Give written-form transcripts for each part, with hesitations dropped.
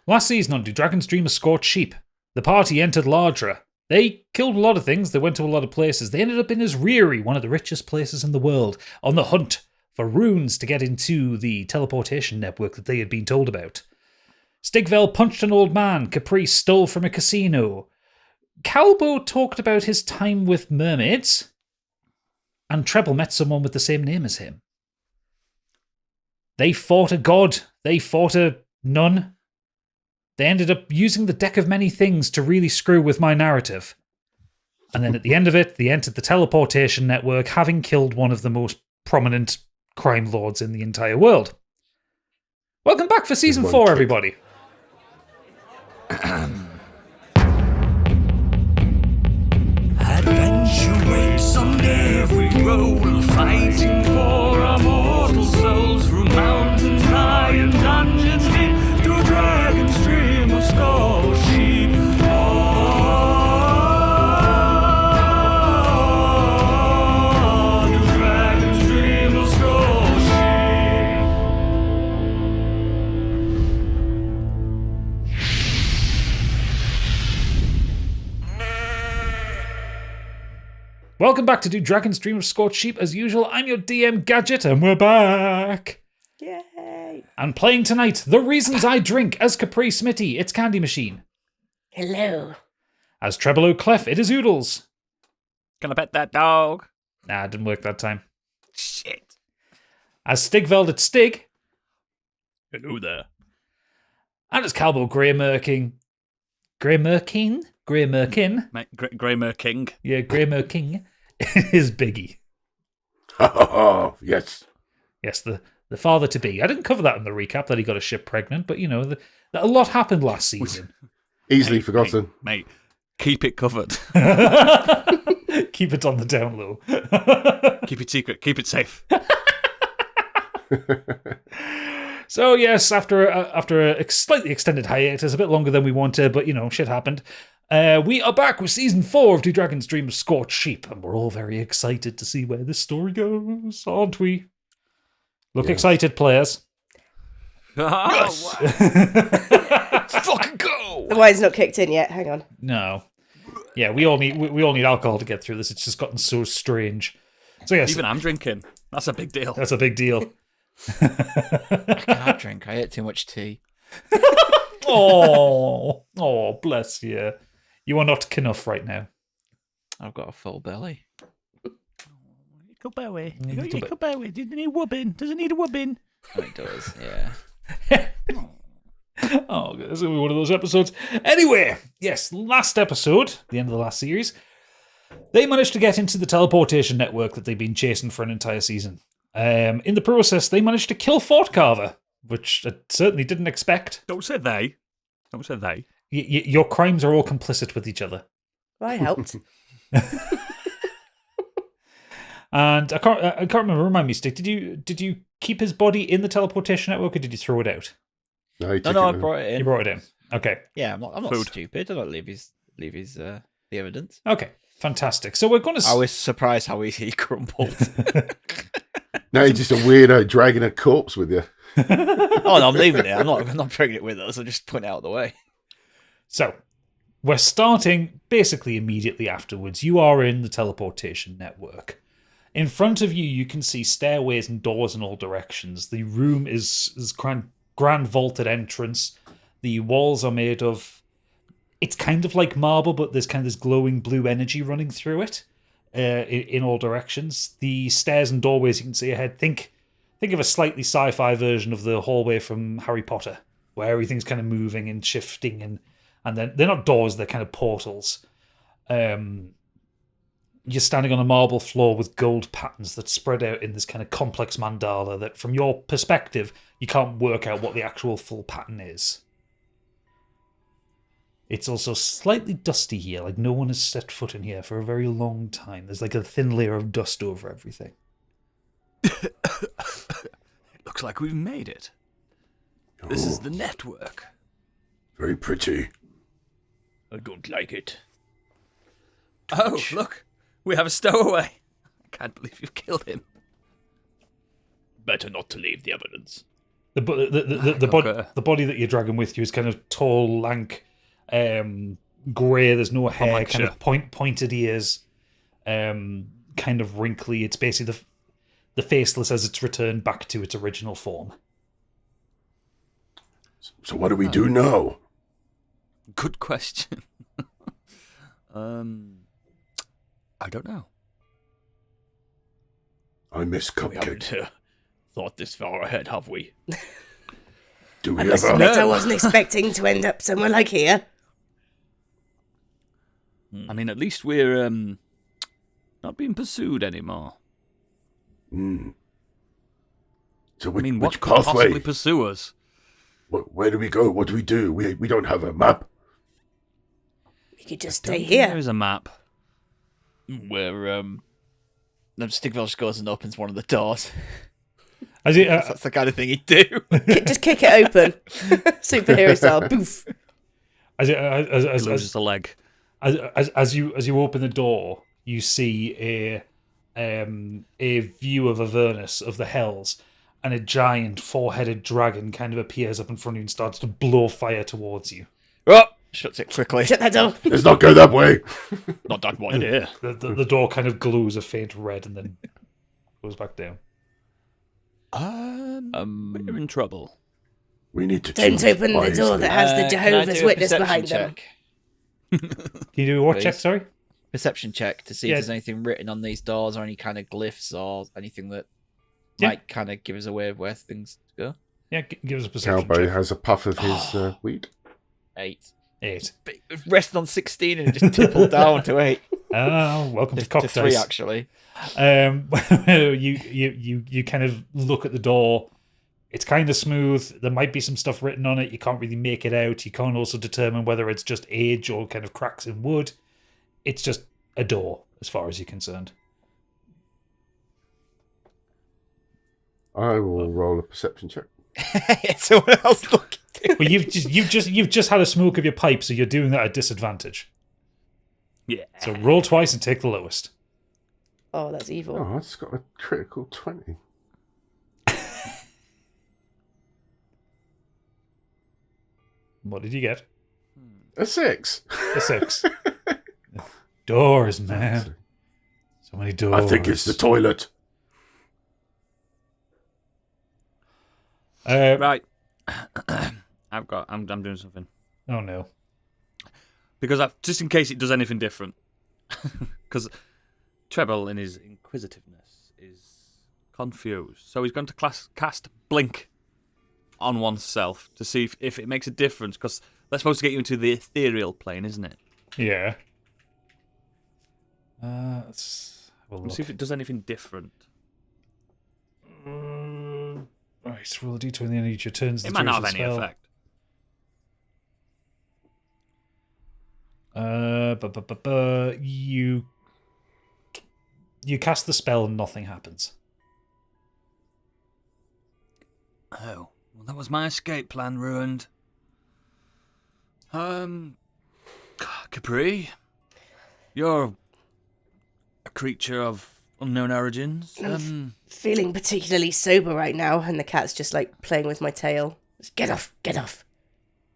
Last season on Do Dragons Dream of Scorched Sheep, the party entered Lardra. They killed a lot of things, they went to a lot of places. They ended up in Asriri, one of the richest places in the world, on the hunt for runes to get into the teleportation network that they had been told about. Stigvel punched an old man. Caprice stole from a casino. Calbo talked about his time with mermaids. And Treble met someone with the same name as him. They fought a god. They fought a nun. They ended up using the deck of many things to really screw with my narrative. And then at the end of it, they entered the teleportation network, having killed one of the most prominent crime lords in the entire world. Welcome back for Season 4, everybody. Adventure waits on every roll, fighting for our mortal souls through mountains high and dungeons deep, through Dragon's Dream of Scorched Sheep. Oh, through Dragon's Dream of Scorched Welcome back to Do Dragon's Dream of Scorched Sheep. As usual, I'm your DM Gadget, and we're back. Yay! And playing tonight, The Reasons I Drink as Capri Smitty, it's Candy Machine. Hello. As Treble O'Clef, it is Oodles. Can I pet that dog? Nah, it didn't work that time. Shit. As Stigveld, it's Stig. Hello there. And as Calbo Greymerking. Greymerkin? Greymerkin. Greymer King. Yeah, Greymerking is Biggie. Oh, yes. Yes, the father-to-be. I didn't cover that in the recap, that he got a ship pregnant, but, you know, a lot happened last season. Easily forgotten. Mate, keep it covered. Keep it on the down low. Keep it secret. Keep it safe. So, yes, after a slightly extended hiatus, a bit longer than we wanted, but, you know, shit happened. We are back with Season 4 of Do Dragons Dream of Scorched Sheep, and we're all very excited to see where this story goes, aren't we? Look excited, players. Yes. Fucking go! The wine's not kicked in yet. Hang on. No. Yeah, we all need alcohol to get through this. It's just gotten so strange. So yes, Even I'm drinking. That's a big deal. that's a big deal. I cannot drink. I ate too much tea. Oh, bless you. You are not enough right now. I've got a full belly. Go Bowie. Little bit. Go Bowie. Does it need a wubbin? Does it need a wubbin? Oh, it does, yeah. Oh, this will be one of those episodes. Anyway, yes, last episode, the end of the last series, they managed to get into the teleportation network that they've been chasing for an entire season. In the process, they managed to kill Fort Carver, which I certainly didn't expect. Don't say they. Don't say they. Your crimes are all complicit with each other. I helped. And I can't remember. Remind me, Stick. Did you keep his body in the teleportation network, or did you throw it out? No, he No, took I it. brought it in. You brought it in. Okay. Yeah, I'm not Food. stupid. I don't leave his the evidence. Okay. Fantastic. So we're going to. I was surprised how easy he crumbled. No, you're just a weirdo dragging a corpse with you. Oh no, I'm leaving it. I'm not bringing it with us. I'm just putting it out of the way. So we're starting basically immediately afterwards. You are in the teleportation network. In front of you, you can see stairways and doors in all directions. The room is grand vaulted entrance. The walls are made of... It's kind of like marble, but there's kind of this glowing blue energy running through it in all directions. The stairs and doorways you can see ahead. Think of a slightly sci-fi version of the hallway from Harry Potter, where everything's kind of moving and shifting, and then they're not doors, they're kind of portals. You're standing on a marble floor with gold patterns that spread out in this kind of complex mandala that, from your perspective, you can't work out what the actual full pattern is. It's also slightly dusty here, like no one has set foot in here for a very long time. There's like a thin layer of dust over everything. It looks like we've made it. This is the network. Very pretty. I don't like it. Oh, look. We have a stowaway. I can't believe you've killed him. Better not to leave the evidence. the body that you're dragging with you is kind of tall, lank, grey. There's no hair, like kind you. of pointed ears, kind of wrinkly. It's basically the faceless as it's returned back to its original form. So what do we do now? Good question. I don't know. I miss We haven't Cupcake. thought this far ahead, have we? Do I we must ever? admit, I wasn't expecting to end up somewhere like here. I mean, at least we're not being pursued anymore. Hmm. So I mean, which what could possibly pathway? pursue us? Where do we go? What do we do? We don't have a map. We could just Don't stay think here. There is a map. We're Stigveld just goes and opens one of the doors. As it, That's the kind of thing he'd do. Just kick it open. Superhero style. Boof. It loses a leg. as you open the door, you see a view of Avernus, of the Hells, and a giant four-headed dragon kind of appears up in front of you and starts to blow fire towards you. Oh, shuts it quickly. Shut that door. Let's not go that way. Not that one here. The door kind of glows a faint red and then goes back down. We're in trouble. We need to Don't choose open the wisely. door that has the Can I Jehovah's do a Witness perception behind them. check? Can you do a what check, Please. sorry? Perception check to see Yeah. if there's anything written on these doors or any kind of glyphs or anything that Yeah. might kind of give us away of where things go. Yeah, give us a perception Cowboy check. has a puff of his weed. 8. 8. But it rested on 16 and it just tippled down to 8. Oh, welcome to To cock 3, dice. actually. You kind of look at the door. It's kind of smooth. There might be some stuff written on it. You can't really make it out. You can't also determine whether it's just age or kind of cracks in wood. It's just a door, as far as you're concerned. I will roll a perception check. Someone else looking. Well, you've just had a smoke of your pipe, so you're doing that at disadvantage. Yeah. So roll twice and take the lowest. Oh, that's evil. Oh, it's got a critical 20. What did you get? A 6. A 6. Doors, man. So many doors. I think it's the toilet. Right. I'm doing something. Oh no. Because just in case it does anything different. Because Treble, in his inquisitiveness, is confused. So he's going to cast Blink on oneself to see if it makes a difference. Because that's supposed to get you into the ethereal plane, isn't it? Yeah. Let's have a Let's look. see if it does anything different. Right, roll a d20 and then each your turns. It might not have any effect. You cast the spell and nothing happens. Oh, well, that was my escape plan ruined. Capri, you're a creature of unknown origins. Feeling particularly sober right now, and the cat's just like playing with my tail. Just get off, get off.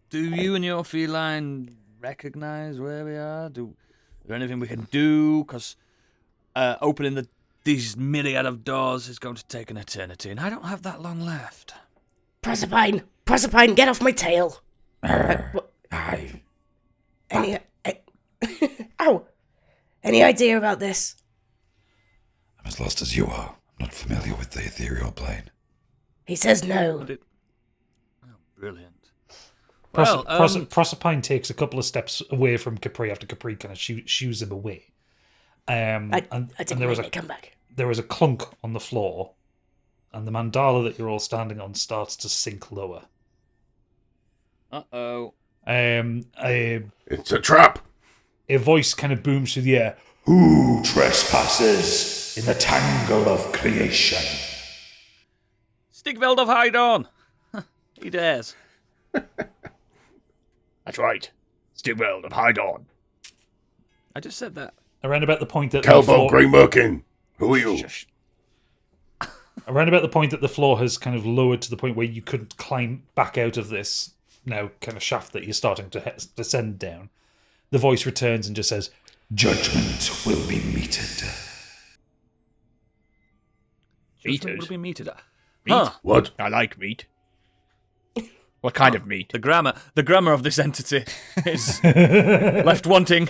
Do you and your feline recognize where we are? Is there anything we can do? Because opening these myriad of doors is going to take an eternity, and I don't have that long left. Proserpine, Proserpine, get off my tail. Any, ow! Any idea about this? I'm as lost as you are. I'm not familiar with the ethereal plane. He says no. Oh, brilliant. Well, Proserpine takes a couple of steps away from Capri after Capri kind of shoos him away. I didn't there was make it come back. There was a clunk on the floor, and the mandala that you're all standing on starts to sink lower. Uh-oh. It's a trap. A voice kind of booms through the air. Who trespasses in the tangle of creation? Stigveld of Hydon! He dares. That's right. Stigveld of Hydon. I just said that. Around about the point that Calbo Grey Merkin. Who are you? Shush. Around about the point that the floor has kind of lowered to the point where you couldn't climb back out of this now kind of shaft that you're starting to descend down, the voice returns and just says, Judgment will be meted. Judgment will be meted. Meat? Huh. What? I like meat. What kind of meat? The grammar of this entity is left wanting.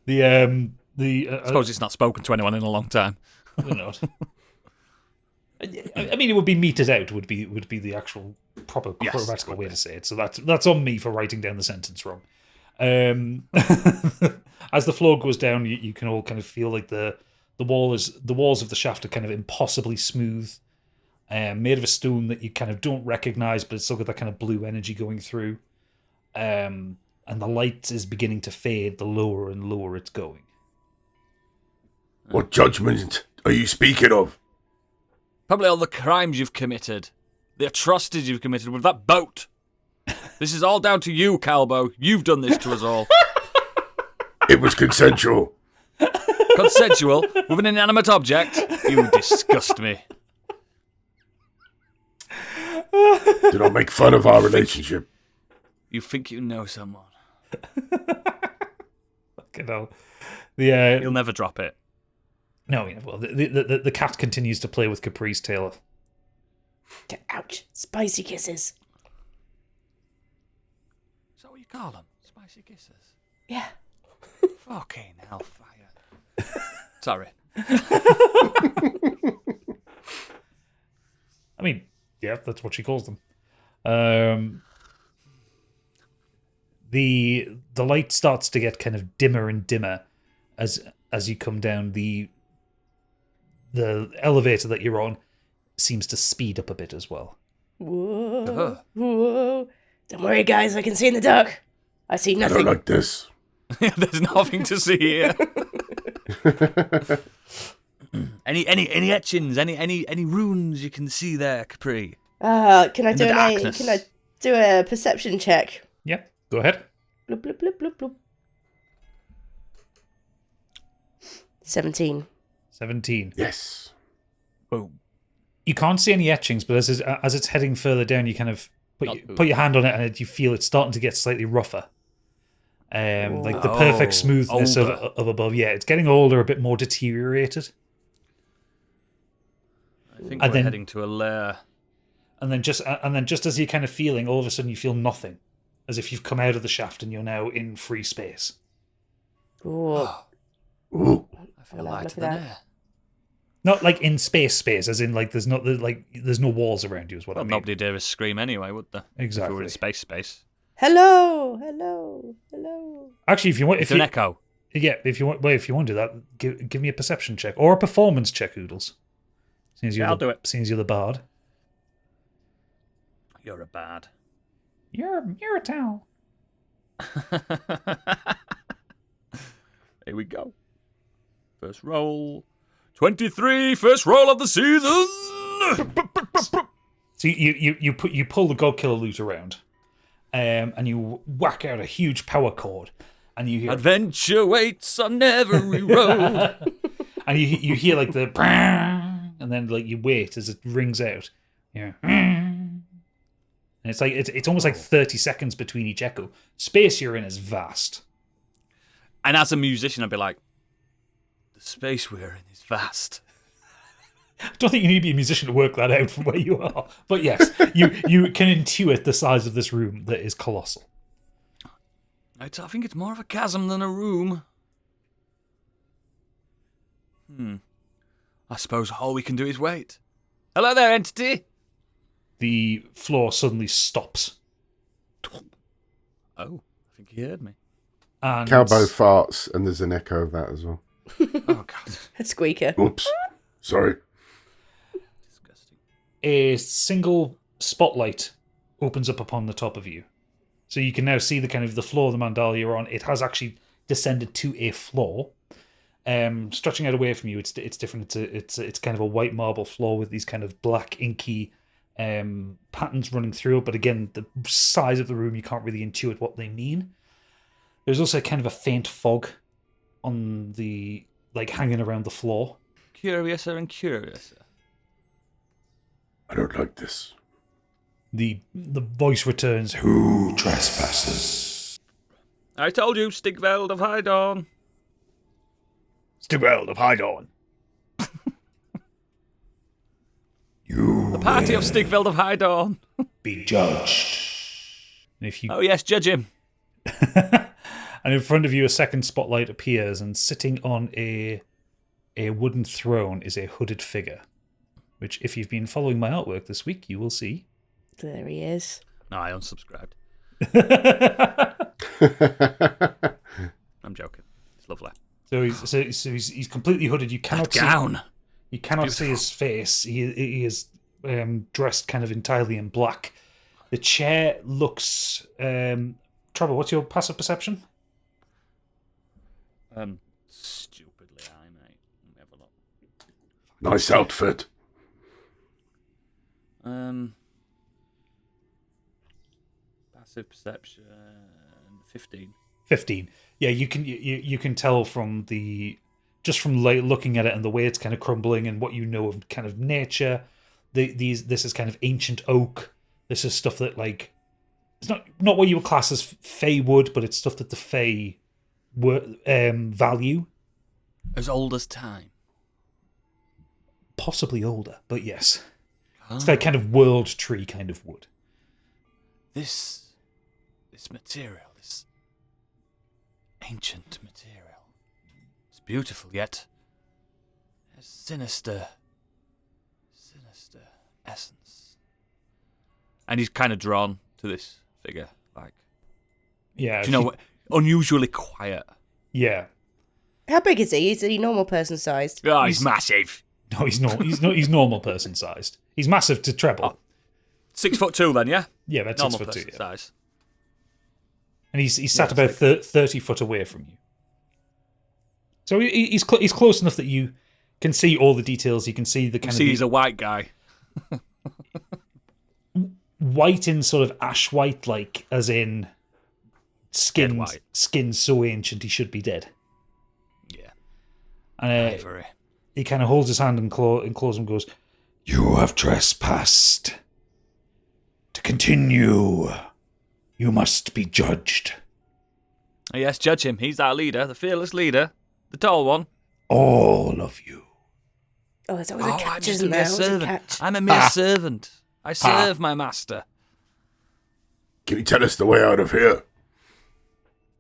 I suppose it's not spoken to anyone in a long time. don't know. I mean, it would be meted out. Would be the actual proper Yes, grammatical it way would to say it. So that's on me for writing down the sentence wrong. As the floor goes down, you can all kind of feel like the walls of the shaft are kind of impossibly smooth, made of a stone that you kind of don't recognize, but it's still got that kind of blue energy going through. And the light is beginning to fade the lower and lower it's going. What judgment are you speaking of? Probably all the crimes you've committed, the atrocities you've committed with that boat. This is all down to you, Calbo. You've done this to us all. It was consensual. Consensual with an inanimate object? You disgust me. Do not make fun of our relationship. You think you know someone. Fucking hell. You'll never drop it. No, well, the cat continues to play with Capri's tail. Ouch. Spicy kisses. Is that what you call them? Spicy kisses? Yeah. Fucking hellfire. Sorry. I mean, yeah, that's what she calls them. The light starts to get kind of dimmer and dimmer as you come down. The elevator that you're on seems to speed up a bit as well. Whoa. Whoa. Don't worry, guys. I can see in the dark. I see I nothing. don't like this. There's nothing to see here. Any etchings, any runes you can see there, Capri? Can I In do the an darkness. Can I do a perception check? Yeah, go ahead. Bloop, bloop, bloop, bloop, bloop. 17. 17. Yes. Boom. You can't see any etchings, but as it's heading further down, you kind of put your hand on it, and you feel it's starting to get slightly rougher. Like the perfect smoothness of above. Yeah, it's getting older, a bit more deteriorated. I think And we're then- heading to a lair. And then just as you're kind of feeling, all of a sudden you feel nothing, as if you've come out of the shaft and you're now in free space. Ooh. Ooh. I feel I'll have a lighter look than at that. air. Not like in space, as in like there's no walls around you, is what I Well, mean. nobody'd hear us scream anyway, would they? If we Exactly. were in space. Hello. Hello. Hello. Actually, if you want, It's an echo. if you want to do that, give me a perception check or a performance check, Oodles. I'll do it. Seeing as you're the bard. You're a bad. You're a towel. Here we go. First roll. 23, first roll of the season! So you pull the God Killer loot around, and you whack out a huge power cord, and you hear Adventure waits on every road. and you hear like the and then like you wait as it rings out. Yeah. And it's like it's almost like 30 seconds between each echo. Space you're in is vast. And as a musician, I'd be like, the space we're in is vast. I don't think you need to be a musician to work that out from where you are. But yes, you can intuit the size of this room that is colossal. I think it's more of a chasm than a room. I suppose all we can do is wait. Hello there, entity. The floor suddenly stops. Oh, I think he heard me. And Cowboy farts, and there's an echo of that as well. Oh, God. A squeaker. Oops. Sorry. Disgusting. a single spotlight opens up upon the top of you. So you can now see the kind of the floor of the mandala you're on. It has actually descended to a floor. Stretching out away from you, it's different. It's kind of a white marble floor with these kind of black inky patterns running through it. But again, the size of the room, you can't really intuit what they mean. There's also kind of a faint fog on the, like, hanging around the floor. Curiouser and curiouser. I don't like this. The voice returns. Who trespasses? I told you, Stigveld of High Dawn. Stigveld of High Dawn. You The party of Stigveld of High Dawn. be judged. And if you Oh yes, judge him. and in front of you, a second spotlight appears, and sitting on a wooden throne is a hooded figure, which, if you've been following my artwork this week, you will see. There he is. No, I unsubscribed. I'm joking. It's lovely. So he's completely hooded. You cannot Gown. You cannot see his face. He is dressed kind of entirely in black. The chair looks. Trouble. What's your passive perception? Stupidly high, mate. Never look. Nice outfit. Passive perception 15. 15. Yeah, you can tell from looking at it and the way it's kind of crumbling and what you know of kind of nature. This is kind of ancient oak. This is stuff that, like, it's not what you would class as Fey wood, but it's stuff that the Fey value. As old as time. Possibly older, but yes. It's like kind of world tree kind of wood. This material, this ancient material, it's beautiful, yet has sinister essence. And he's kind of drawn to this figure, like, Yeah. do you know what? Unusually quiet. Yeah. How big is he? Is he normal person sized? Oh, he's massive. No, he's not. He's normal person sized. He's massive to treble. 6'2" then, yeah? Yeah, that's Normal 6'2", person yeah. size. And he's sat about 30 foot away from you. So he's close enough that you can see all the details. You can see the kind of He's a white guy. white in sort of ash white, like as in Dead white. skin so ancient he should be dead. Yeah. And Ivory. he kind of holds his hand and claws and goes, You have trespassed. To continue, you must be judged. Oh, yes, judge him. He's our leader, the fearless leader, the tall one. All of you. Oh, there's always a I'm catch, just a isn't mere there? Always a servant. catch. I'm a mere servant. I serve my master. Can you tell us the way out of here?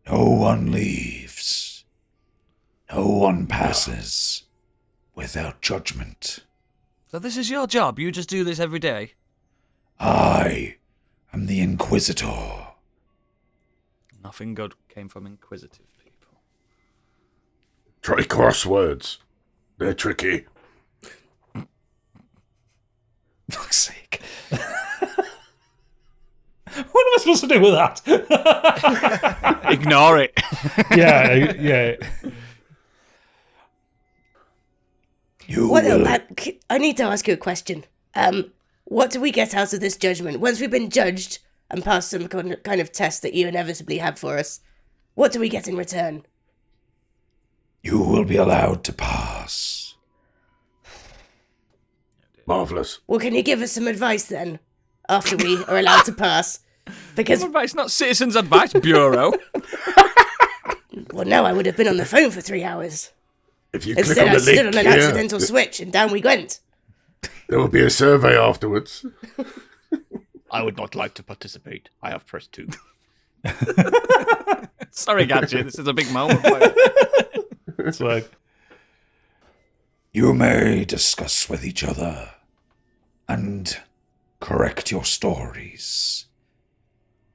No one leaves. No one passes without judgment. So this is your job. You just do this every day. I am the Inquisitor. Nothing good came from inquisitive people. Try crosswords. They're tricky. fuck's sake. What am I supposed to do with that? Ignore it. yeah. You What, will... I need to ask you a question. What do we get out of this judgment? Once we've been judged and passed some kind of test that you inevitably have for us, what do we get in return? You will be allowed to pass. Marvellous. Well, can you give us some advice then, after we are allowed to pass? Because, Advice, not Citizens Advice Bureau. well, no, I would have been on the phone for 3 hours. If you click Instead, on I the stood link on an here, accidental switch and down we went. there will be a survey afterwards. I would not like to participate. I have pressed 2. Sorry, Gadget. This is a big moment for you. It's like, You may discuss with each other and correct your stories.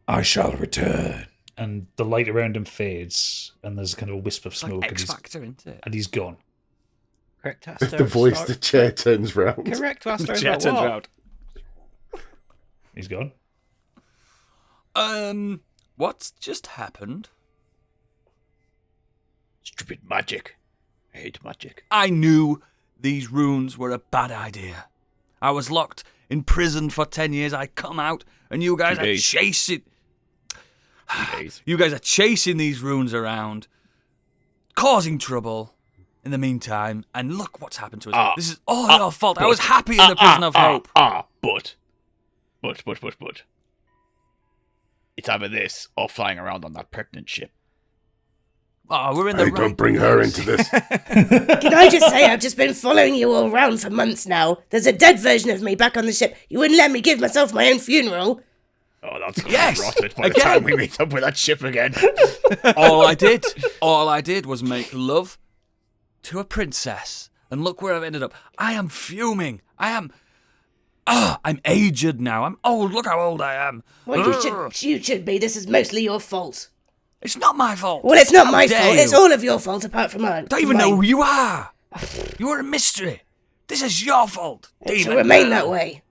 I shall return. and the light around him fades, and there's kind of a wisp of It's smoke, like X Factor, isn't it? and he's gone. Correct us. The voice, the chair turns round. Correct us. Yeah, turns around. He's gone. What's just happened? Stupid magic. I hate magic. I knew these runes were a bad idea. I was locked in prison for 10 years. I come out, and you guys are Indeed. chasing. Days. You guys are chasing these runes around, causing trouble in the meantime, and look what's happened to us. This is all your fault. I was happy in the prison of hope. But. It's either this or flying around on that pregnant ship. Oh, we're in the Hey, right don't bring her into this. Can I just say, I've just been following you all around for months now. There's a dead version of me back on the ship. You wouldn't let me give myself my own funeral. Oh, that's gonna Yes, be rotted by the again. time we meet up with that ship again. all I did was make love to a princess, and look where I've ended up. I am fuming. I'm aged now. I'm old. Look how old I am. Well, you should be. This is mostly your fault. It's not my fault. Well, it's not How my dare fault. you. It's all of your fault, apart from mine. Don't even know who you are. You are a mystery. This is your fault. It shall demon remain girl. that way.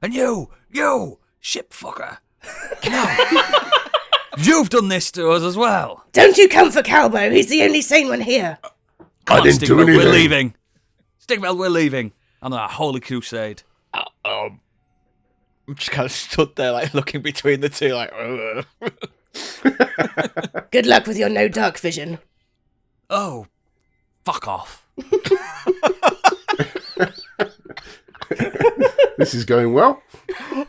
And you, ship fucker. No. You've done this to us as well. Don't you come for Calbo. He's the only sane one here. Come I on, didn't do Stigveld, anything. we're leaving. Stigveld, we're leaving. On a holy crusade. I'm just kind of stood there, like, looking between the two, like, Good luck with your no dark vision. Oh, fuck off. This is going well. I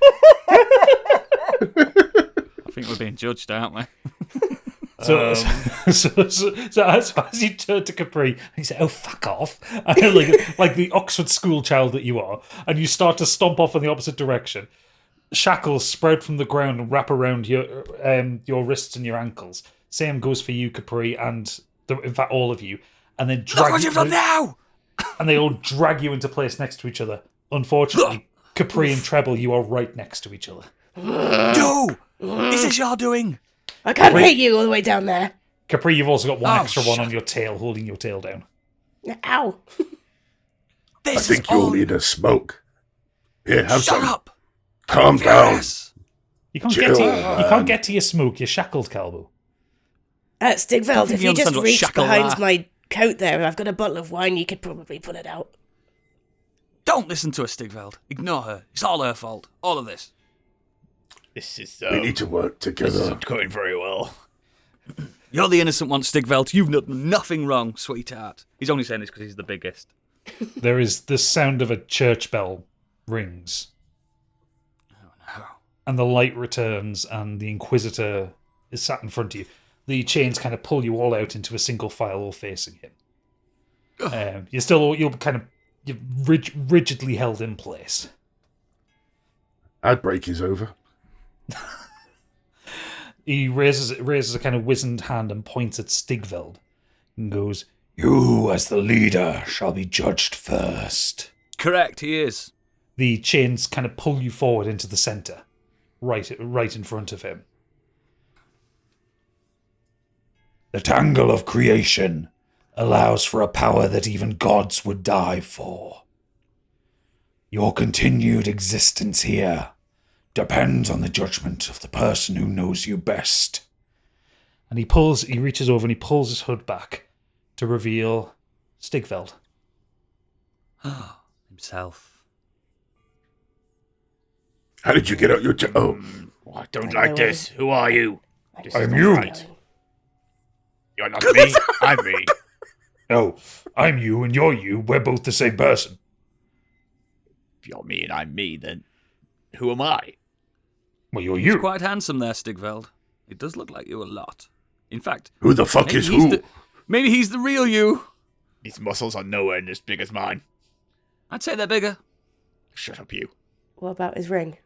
think we're being judged, aren't we? So as you turn to Capri and you say, "Oh, fuck off," and like the Oxford school child that you are, and you start to stomp off in the opposite direction. Shackles spread from the ground and wrap around your wrists and your ankles. Same goes for you, Capri, and in fact all of you. And then Look drag what you you've done now! and they all drag you into place next to each other. Unfortunately, Capri and Treble, you are right next to each other. No! This is your doing. I can't hit you all the way down there. Capri, you've also got one Oh, extra one shut on your tail, holding your tail down. Ow. This I think is you'll all... need a smoke. Here, have Shut some. up! Calm down. Yes. You can't Chill, get to your smoke. You're shackled, Calbo. Stigveld, think if you you just understand what reach shackle behind are. my coat there, I've got a bottle of wine, you could probably pull it out. Don't listen to her, Stigveld. Ignore her. It's all her fault. All of this. this is, We need to work this together. isn't going very well. You're the innocent one, Stigveld. You've done nothing wrong, sweetheart. He's only saying this because he's the biggest. There is the sound of a church bell rings. No. And the light returns, and the Inquisitor is sat in front of you. The chains kind of pull you all out into a single file, all facing him. You're rigidly held in place. Ad break is over. He raises a kind of wizened hand and points at Stigveld and goes, You, as the leader, shall be judged first. Correct, he is. the chains kind of pull you forward into the center, right in front of him. The tangle of creation allows for a power that even gods would die for. Your continued existence here depends on the judgment of the person who knows you best. And he reaches over and he pulls his hood back to reveal Stigveld. Himself. How did you get out your... Oh, I don't like this. Who are you? This is I'm not you. right. You're not me. I'm me. No, I'm you and you're you. We're both the same person. If you're me and I'm me, then who am I? Well, you're He's you. quite handsome there, Stigveld. It does look like you a lot. In fact, who the fuck is who? Maybe he's the real you. These muscles are nowhere near as big as mine. I'd say they're bigger. Shut up, you. What about his ring?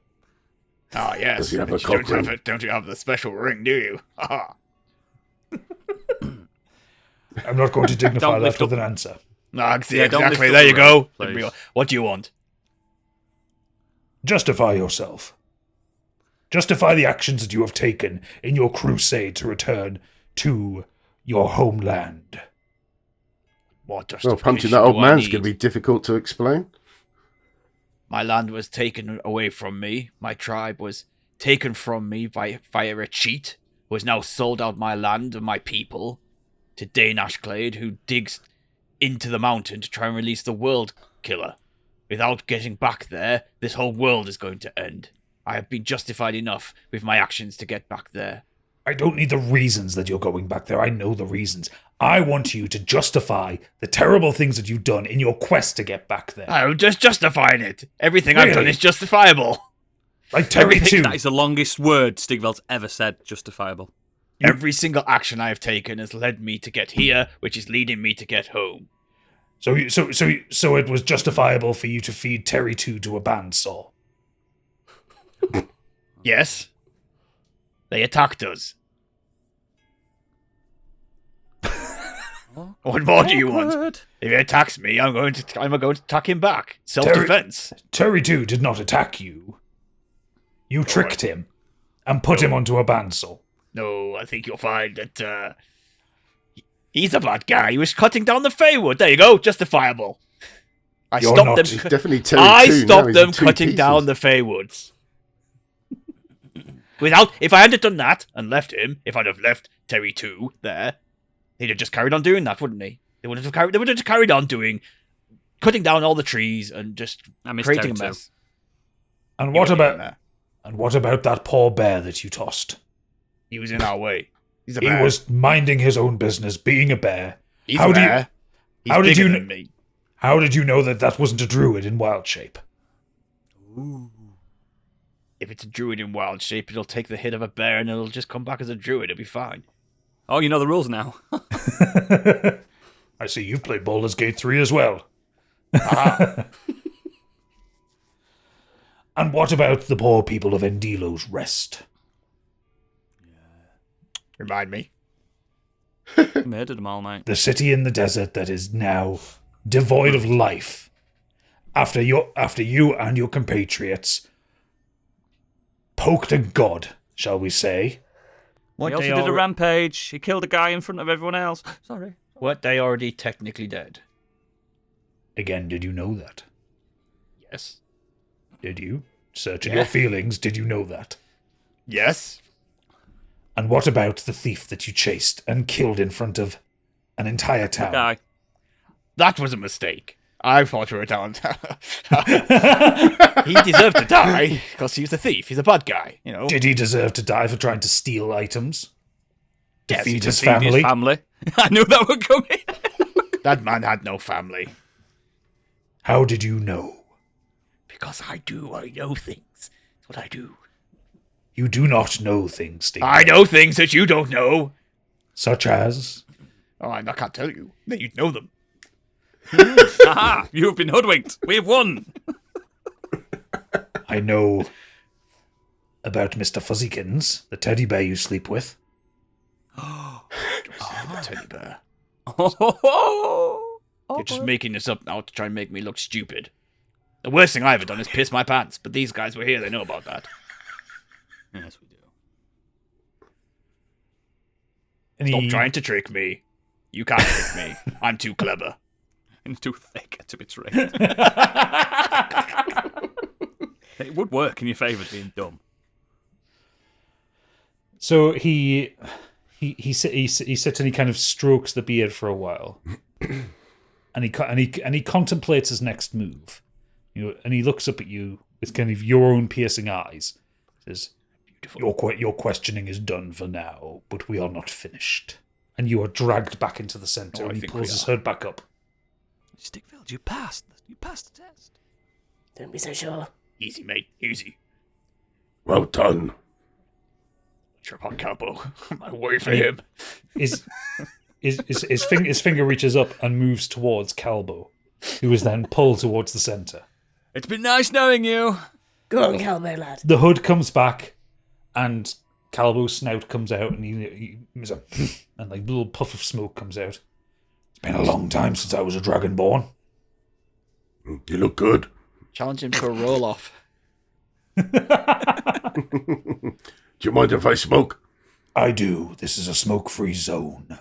Ah, yes. Does he have but a you cock ring? don't you have the special ring, do you? Ha I'm not going to dignify Don't that lift with up- an answer. No, Yeah, don't exactly. lift There up you the go. ring, please. What do you want? Justify yourself. Justify the actions that you have taken in your crusade to return to your homeland. What Well, justification punching that old do I man's need? going to be difficult to explain. My land was taken away from me. My tribe was taken from me via a cheat. Who has now sold out my land and my people to Dane Ashclade, who digs into the mountain to try and release the world killer. Without getting back there, this whole world is going to end. I have been justified enough with my actions to get back there. I don't need the reasons that you're going back there. I know the reasons. I want you to justify the terrible things that you've done in your quest to get back there. I'm just justifying it. Everything I've done Really? is justifiable. Like Terry too. That is the longest word Stigveld's ever said, justifiable. Every single action I've taken has led me to get here, which is leading me to get home. So it was justifiable for you to feed Terry 2 to a bandsaw. Yes. They attacked us. What more do you want? If he attacks me, I'm going to attack him back. Self-defense. Terry 2 did not attack you. You tricked him and put him onto a bandsaw. No, I think you'll find that he's a bad guy. He was cutting down the Feywood. There you go, justifiable. I You're stopped not- them. He's definitely Terry I 2 now, stopped he's them in two cutting pieces. down the Feywoods. If I hadn't done that and left him, if I'd have left Terry 2 there, he'd have just carried on doing that, wouldn't he? They would have just carried on cutting down all the trees and just I miss creating a Terry mess. And He what wasn't even about there. and what about that poor bear that you tossed? He was in our way. He's a He bear. was minding his own business, being a bear. He's how a do you- bear. He's how did bigger you than me. How did you know that that wasn't a druid in wild shape? If it's a druid in wild shape, it'll take the hit of a bear and it'll just come back as a druid. It'll be fine. Oh, you know the rules now. I see you've played Baldur's Gate 3 as well. And what about the poor people of Endilo's Rest? Remind me. Murdered them all, mate. The city in the desert that is now devoid of life. After you and your compatriots poked a god, shall we say? What He also they did a al- rampage. He killed a guy in front of everyone else. Sorry. What they already technically dead. Again, did you know that? Yes. Did you? Searching Yeah. your feelings, did you know that? Yes. And what about the thief that you chased and killed in front of an entire town? Guy. That was a mistake. I thought we were down. He deserved to die because he's a thief. He's a bad guy, you know. Did he deserve to die for trying to steal items? To Yes, feed he his Feed family? His family. I knew that would come in. That man had no family. How did you know? Because I know things. That's what I do. You do not know things, Steve. I know things that you don't know. Such as? Oh, I can't tell you. Then you'd know them. Aha! You have been hoodwinked. We have won. I know about Mr. Fuzzykins, the teddy bear you sleep with. The teddy bear. Oh, You're just making this up now to try and make me look stupid. The worst thing I ever done is piss my pants, but these guys were here, they know about that. yes, we do. And Stop he- trying to trick me. You can't trick me. I'm too clever. And too thick to be tricked. It would work in your favour being dumb. So he sits and he kind of strokes the beard for a while, and he contemplates his next move. You know, and he looks up at you with kind of your own piercing eyes. Says, "Beautiful. Your questioning is done for now, but we are not finished." And you are dragged back into the center, Oh, I and he think pulls we his are. hood back up. Stickfield, you passed. You passed the test. Don't be so sure. Easy, mate. Easy. Well done. Sure about Capo. I worry for him. His finger reaches up and moves towards Calbo, who is then pulled towards the center. It's been nice knowing you. Go on, Calvo, lad. The hood comes back, and Calbo's snout comes out, and he's a and like a little puff of smoke comes out. It's been a long time since I was a dragonborn. You look good. Challenge him to a roll off. Do you mind if I smoke? I do. This is a smoke-free zone.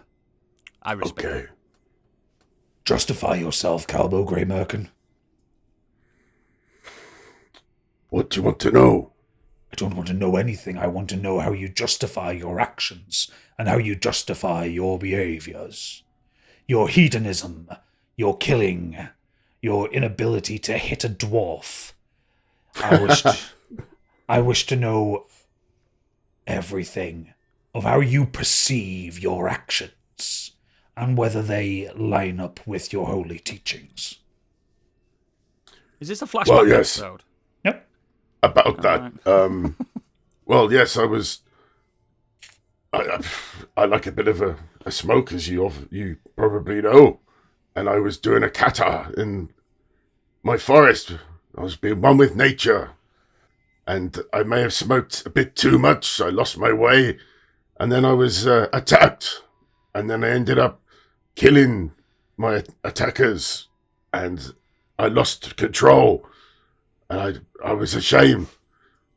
I respect Okay. it. Justify yourself, Calbo Greymerkin. What do you want to know? I don't want to know anything. I want to know how you justify your actions and how you justify your behaviors. Your hedonism, your killing, your inability to hit a dwarf. I wish to know everything of how you perceive your actions and whether they line up with your holy teachings. Is this a flashback Well, yes. episode? Yep. About that. Well, yes, I was. I like a bit of a smoke, as you probably know, and I was doing a kata in my forest. I was being one with nature, and I may have smoked a bit too much. So I lost my way, and then I was attacked, and then I ended up killing my attackers, and I lost control, and I was ashamed.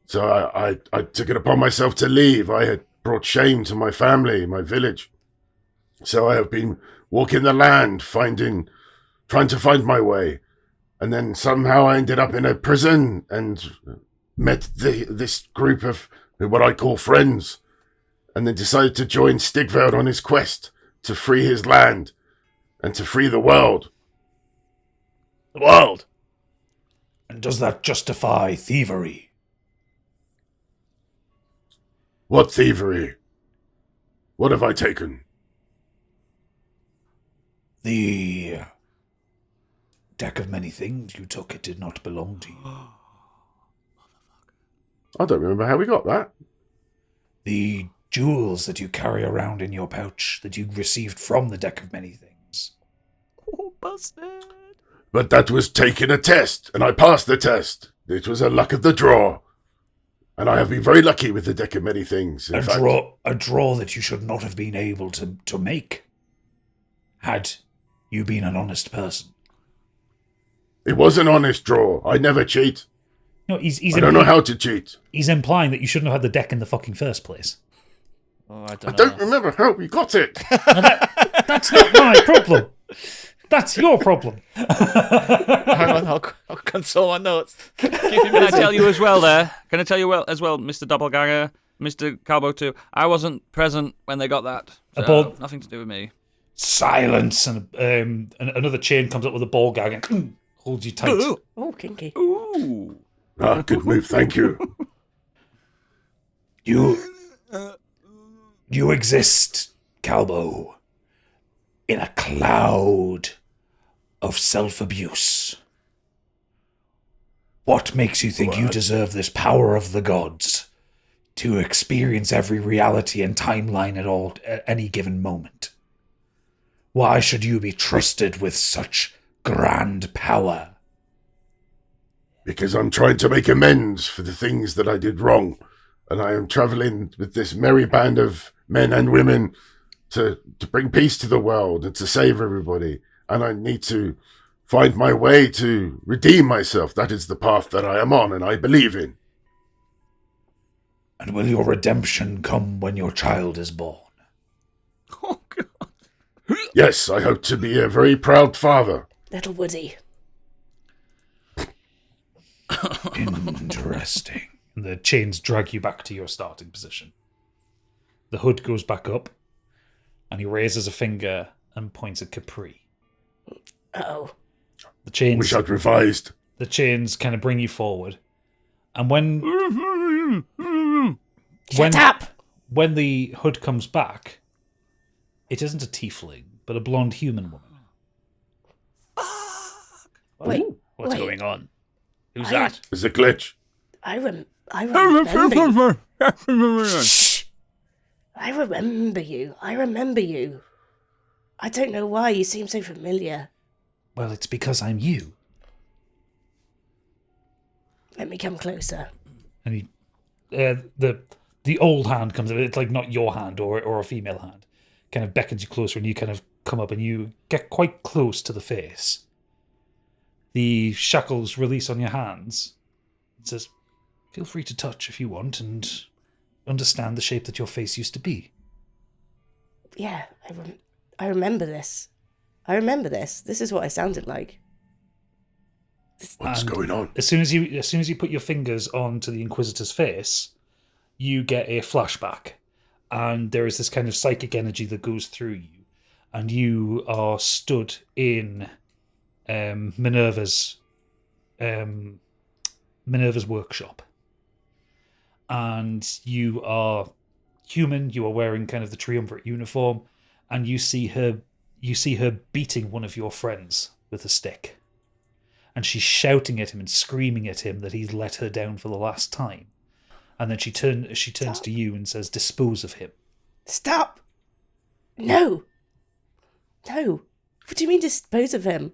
So I took it upon myself to leave. I had brought shame to my family, my village. So I have been walking the land, trying to find my way. And then somehow I ended up in a prison and met this group of what I call friends. And then decided to join Stigveld on his quest to free his land and to free the world. The world. And does that justify thievery? What thievery? What have I taken? The deck of many things you took, it did not belong to you. I don't remember how we got that. The jewels that you carry around in your pouch that you received from the deck of many things. Oh, busted. But that was taking a test, and I passed the test. It was a luck of the draw. And I have been very lucky with the deck of many things. In fact, A draw that you should not have been able to make, had you been an honest person. it was an honest draw. I never cheat. No, he's I don't know how to cheat. He's implying that you shouldn't have had the deck in the fucking first place. Oh, I I don't know. don't remember how we got it. That's not my problem. That's your problem. Hang on, I'll console my notes. Keep me Can I busy. tell you as well there? Can I tell you as well, Mr. Doppelganger, Mr. Cowboy 2? I wasn't present when they got that. So ball- nothing to do with me. Silence, and another chain comes up with a ball gag and holds you tight. Oh, kinky. Ooh. Ah, good move, thank you. You exist, Calbo, in a cloud of self-abuse. What makes you think you deserve this power of the gods to experience every reality and timeline at any given moment? Why should you be trusted with such grand power? Because I'm trying to make amends for the things that I did wrong. And I am traveling with this merry band of men and women to bring peace to the world and to save everybody. And I need to find my way to redeem myself. That is the path that I am on and I believe in. And will your redemption come when your child is born? Oh, God. Yes, I hope to be a very proud father. Little Woody. Interesting. And the chains drag you back to your starting position. The hood goes back up, and he raises a finger and points at Capri. Uh-oh. The chains, Wish I'd revised. the chains kind of bring you forward, and when Shut up! when the hood comes back, it isn't a tiefling, but a blonde human woman. Wait, What's wait. going on? Who's I- that? It's a glitch. I remember you. Shh! I remember you. I remember you. I don't know why you seem so familiar. Well, it's because I'm you. Let me come closer. And he, the old hand comes up. It's like not your hand or a female hand. Kind of beckons you closer, and you kind of come up and you get quite close to the face. The shackles release on your hands. It says, "Feel free to touch if you want, and understand the shape that your face used to be." Yeah, I remember this. I remember this. This is what I sounded like. What's And going on? As soon as you put your fingers onto the Inquisitor's face, you get a flashback, and there is this kind of psychic energy that goes through you, and you are stood in Minerva's workshop, and you are human. You are wearing kind of the triumvirate uniform, and you see her beating one of your friends with a stick. And she's shouting at him and screaming at him that he's let her down for the last time. And then she turns to you and says, "Dispose of him." Stop! No! No! What do you mean dispose of him?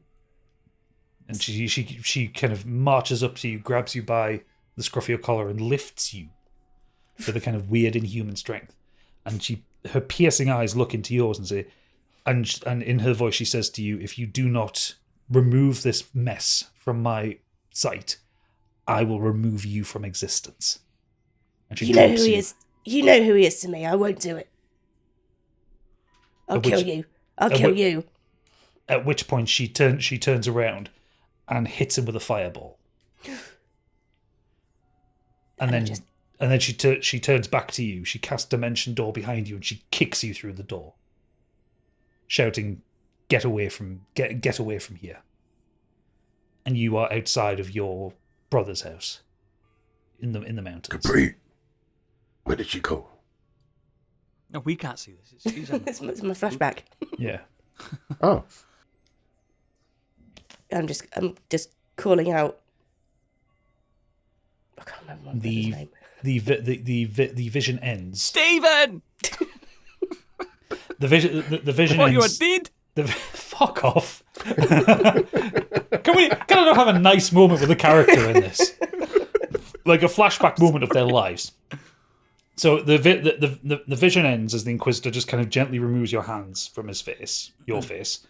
And she kind of marches up to you, grabs you by the scruff of your collar, and lifts you with a kind of weird inhuman strength. And her piercing eyes look into yours and say, and in her voice she says to you, "If you do not remove this mess from my sight, I will remove you from existence." And she You know drops who he is. You know who he is to me. I won't do it. I'll kill you. I'll kill you. At which point she turns around and hits him with a fireball. And then she turns back to you. She casts Dimension Door behind you and she kicks you through the door, shouting, get away from here." And you are outside of your brother's house in the mountains. Capri, where did she go? No, we can't see this. It's my flashback. Yeah. Oh, I'm just calling out. I can't remember my brother's name. The vision ends. Stephen! The vision What, ends. you are dead? Fuck off. Can I not have a nice moment with a character in this? Like a flashback moment of their lives. So the vision ends as the Inquisitor just kind of gently removes your hands from your face,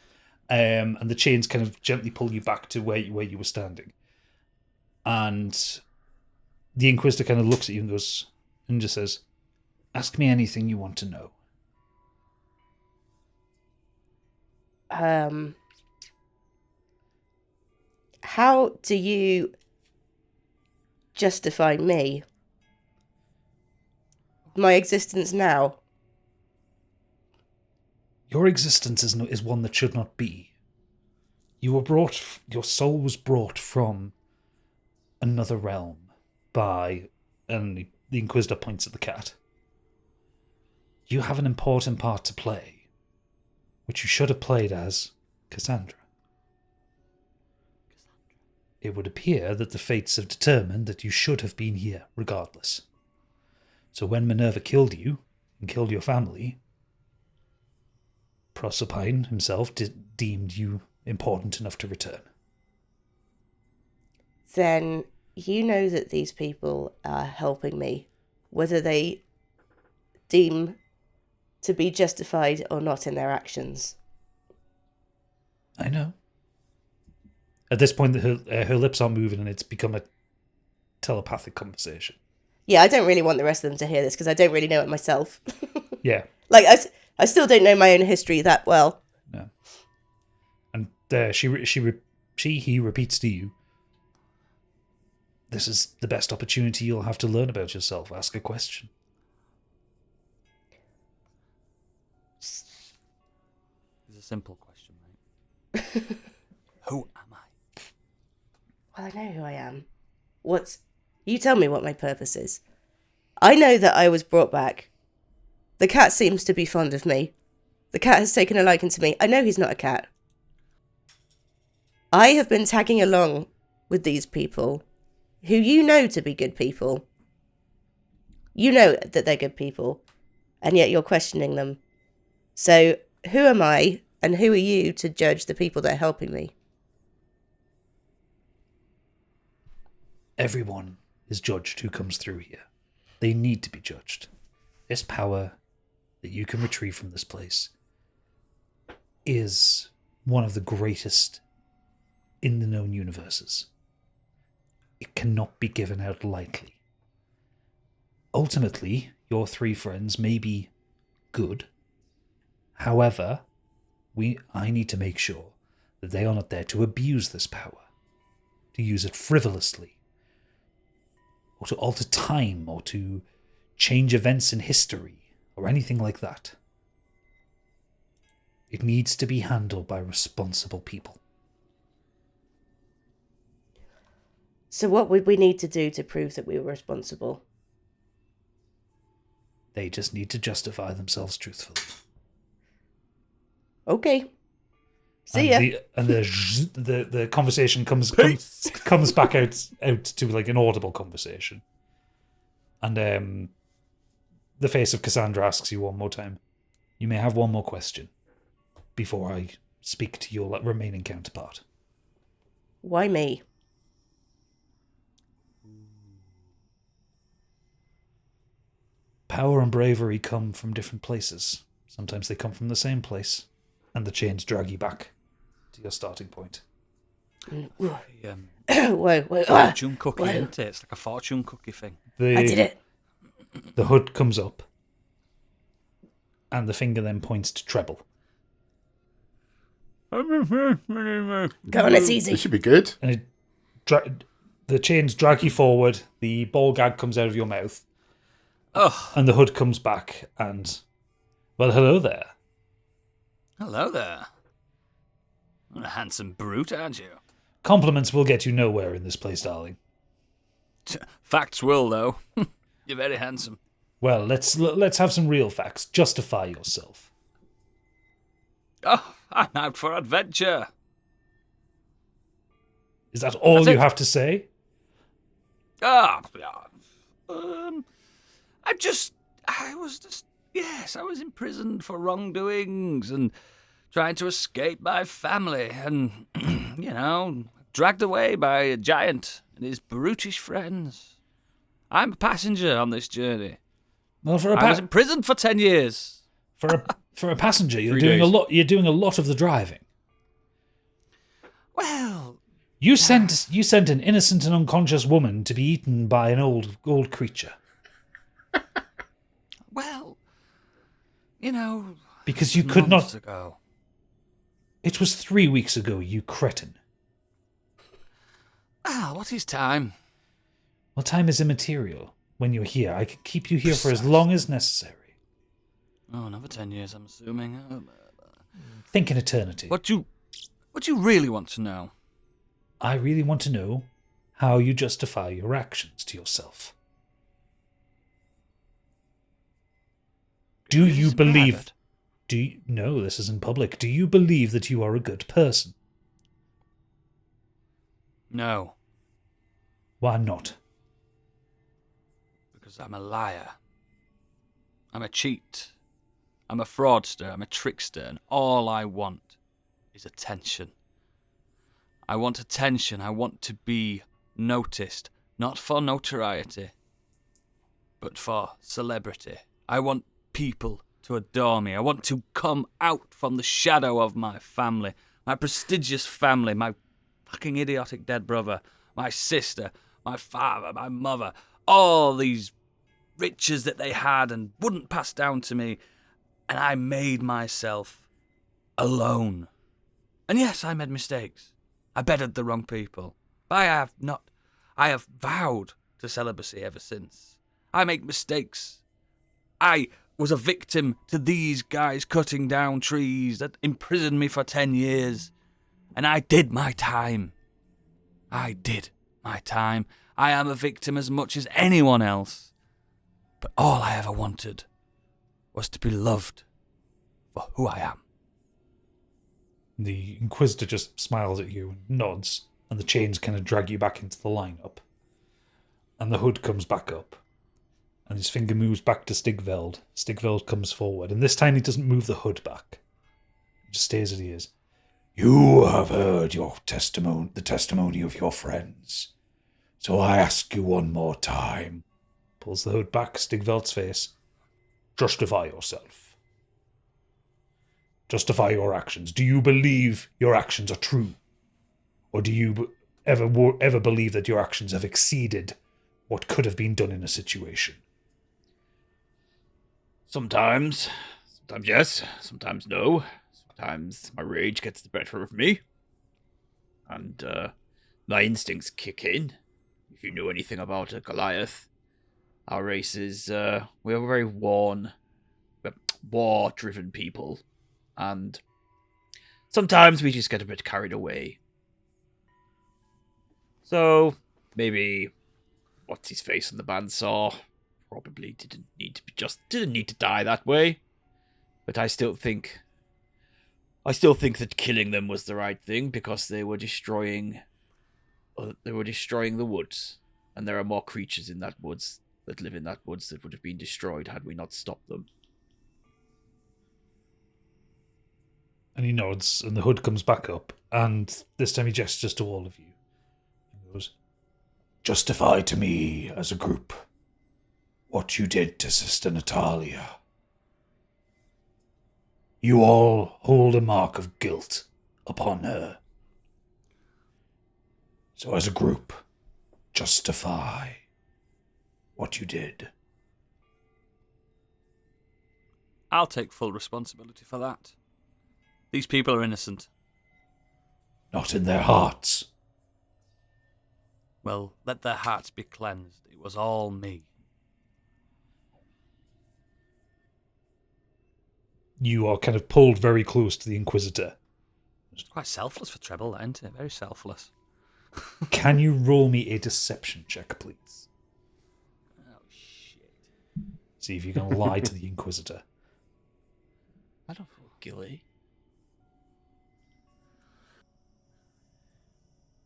and the chains kind of gently pull you back to where you were standing. And the Inquisitor kind of looks at you and just says, "Ask me anything you want to know." How do you justify me? My existence now? Your existence is one that should not be. Your soul was brought from another realm by, and the Inquisitor points at the cat. You have an important part to play, which you should have played as Cassandra. It would appear that the fates have determined that you should have been here regardless. So when Minerva killed you and killed your family, Proserpine himself deemed you important enough to return. Then you know that these people are helping me, whether they deem to be justified or not in their actions. I know. At this point, her lips are moving and it's become a telepathic conversation. Yeah, I don't really want the rest of them to hear this because I don't really know it myself. Yeah. Like, I still don't know my own history that well. No. And he repeats to you, "This is the best opportunity you'll have to learn about yourself. Ask a question." It's a simple question, right? Who am I? Well, I know who I am. You tell me what my purpose is. I know that I was brought back. The cat seems to be fond of me. The cat has taken a liking to me. I know he's not a cat. I have been tagging along with these people who you know to be good people. You know that they're good people, and yet you're questioning them. So, who am I, and who are you to judge the people that are helping me? Everyone is judged who comes through here. They need to be judged. This power that you can retrieve from this place is one of the greatest in the known universes. It cannot be given out lightly. Ultimately, your three friends may be good. However, I need to make sure that they are not there to abuse this power, to use it frivolously, or to alter time, or to change events in history, or anything like that. It needs to be handled by responsible people. So what would we need to do to prove that we were responsible? They just need to justify themselves truthfully. Okay. See ya. The conversation comes back out to like an audible conversation. And the face of Cassandra asks you one more time. You may have one more question before I speak to your remaining counterpart. Why me? Power and bravery come from different places. Sometimes they come from the same place. And the chains drag you back to your starting point. Whoa, whoa. Fortune cookie, isn't it? It's like a fortune cookie thing. I did it. The hood comes up. And the finger then points to Treble. Go on, it's easy. This should be good. And the chains drag you forward. The ball gag comes out of your mouth. Oh, And the hood comes back and... Well, hello there. hello there. What a handsome brute, aren't you? Compliments will get you nowhere in this place, darling. Facts will, though. You're very handsome. Well, let's have some real facts. Justify yourself. Oh, I'm out for adventure. Is that all That's you it. have to say? Ah, I was imprisoned for wrongdoings and trying to escape my family and, dragged away by a giant and his brutish friends. I'm a passenger on this journey. Well, I was imprisoned for 10 years. for a passenger, you're 3 doing a days. lot. You're doing a lot of the driving. Well, You sent an innocent and unconscious woman to be eaten by an old creature because you could months not. ago. It was 3 weeks ago, you cretin. What is time? Well, time is immaterial. When you're here, I can keep you here for as long as necessary. Oh, another 10 years, I'm assuming. Think in eternity. What do you really want to know? I really want to know how you justify your actions to yourself. Do you believe... No, this is in public. Do you believe that you are a good person? No, Why not? because I'm a liar. I'm a cheat. I'm a fraudster. I'm a trickster. And all I want is attention. I want attention. I want to be noticed. Not for notoriety, but for celebrity. I want people to adore me. I want to come out from the shadow of my family. My prestigious family. My fucking idiotic dead brother. My sister. My father. My mother. All these riches that they had and wouldn't pass down to me. And I made myself alone. And yes, I made mistakes. I bedded the wrong people. But I have not. I have vowed to celibacy ever since. I make mistakes. I was a victim to these guys cutting down trees that imprisoned me for 10 years. And I did my time. I did my time. I am a victim as much as anyone else. But all I ever wanted was to be loved for who I am. The Inquisitor just smiles at you and nods, and the chains kind of drag you back into the lineup. And the hood comes back up, and his finger moves back to Stigveld. Stigveld comes forward, and this time he doesn't move the hood back. He just stays as he is. You have heard your testimony, the testimony of your friends. So I ask you one more time. Pulls the hood back, Stigveld's face. Justify yourself. Justify your actions. Do you believe your actions are true? Or do you ever believe that your actions have exceeded what could have been done in a situation? Sometimes yes, sometimes no. Sometimes my rage gets the better of me. And my instincts kick in. If you know anything about a Goliath, our race is, we're very war-driven people. And sometimes we just get a bit carried away. So, maybe what's his face on the bandsaw probably didn't need to die that way. But I still think that killing them was the right thing because they were destroying the woods, and there are more creatures in that woods that live in that woods that would have been destroyed had we not stopped them. And he nods, and the hood comes back up, and this time he gestures to all of you. He goes, Justify to me, as a group, what you did to Sister Natalia. You all hold a mark of guilt upon her. So as a group, justify what you did. I'll take full responsibility for that. These people are innocent. Not in their hearts. Well, let their hearts be cleansed. It was all me. you are kind of pulled very close to the Inquisitor. It's quite selfless for Treble, isn't it? Very selfless. Can you roll me a deception check, please? Oh, shit. See if you can lie to the Inquisitor. I don't feel guilty.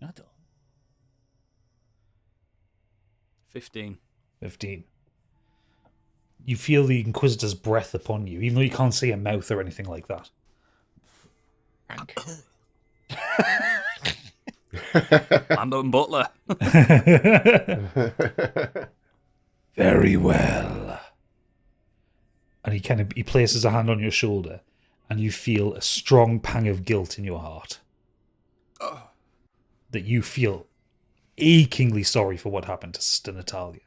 I don't. 15. 15. You feel the Inquisitor's breath upon you, even though you can't see a mouth or anything like that. Frank. Lando and Butler. Very well. And he places a hand on your shoulder, and you feel a strong pang of guilt in your heart. That you feel achingly sorry for what happened to Sister Natalia.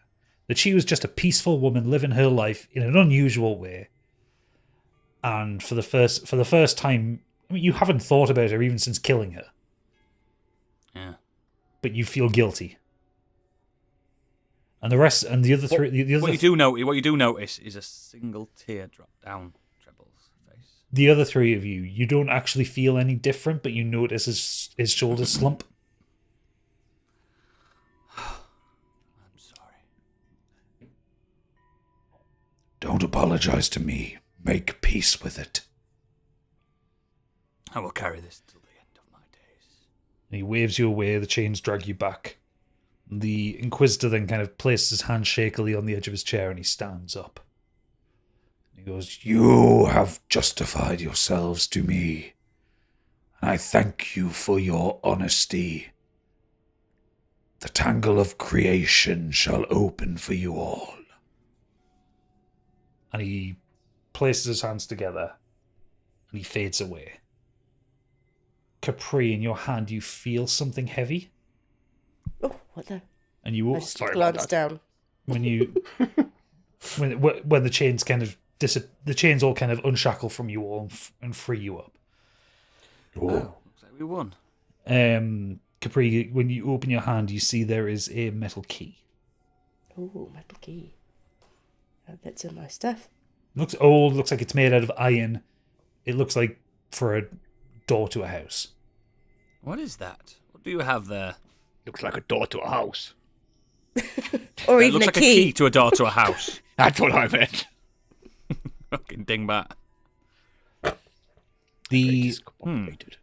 That she was just a peaceful woman living her life in an unusual way. And for the first time, I mean, you haven't thought about her even since killing her. Yeah. But you feel guilty. And the rest, and the other three, the other What you do notice is a single tear drop down Treble's face. The other three of you don't actually feel any different, but you notice his shoulders slump. I'm sorry. Don't apologize to me. Make peace with it. I will carry this till the end of my days. And he waves you away, the chains drag you back. The Inquisitor then kind of places his hand shakily on the edge of his chair and he stands up. He goes, You have justified yourselves to me, and I thank you for your honesty. The tangle of creation shall open for you all. and he places his hands together and he fades away. Capri, in your hand, you feel something heavy. Oh, what the? And you I just glanced down. when the chains kind of the chains all kind of unshackle from you all and free you up. Oh, Looks like we won. Capri, when you open your hand, you see there is a metal key. Oh, metal key. That's some nice stuff. Looks old. Looks like it's made out of iron. It looks like for a door to a house. What is that? What do you have there? Looks like a door to a house. Or It even looks a like key. a key to a door to a house. That's what I meant. Fucking dingbat. The Discombobulated.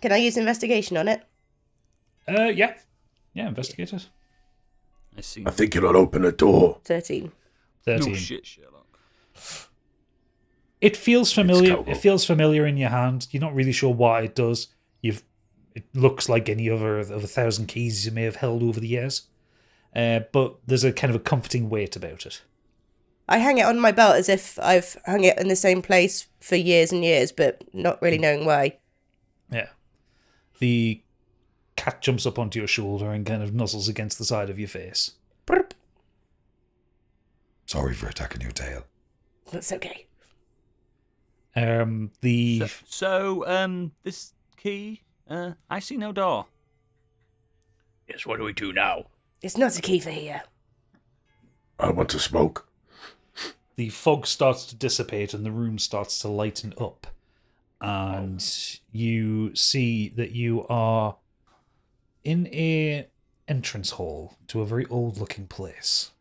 Can I use investigation on it? yeah, investigate it. I see. I think it'll open a door. 13. 13. No shit, Sherlock. It feels familiar. cowboy. It feels familiar in your hand. You're not really sure what it does. It looks like any other of 1,000 keys you may have held over the years, but there's a kind of a comforting weight about it. I hang it on my belt as if I've hung it in the same place for years and years, but not really knowing why. Yeah. The cat jumps up onto your shoulder and kind of nuzzles against the side of your face. Burp. Sorry for attacking your tail. That's okay. So, this key, I see no door. Yes, what do we do now? It's not a key for here. I want to smoke. The fog starts to dissipate and the room starts to lighten up. And you see that you are in a entrance hall to a very old looking place.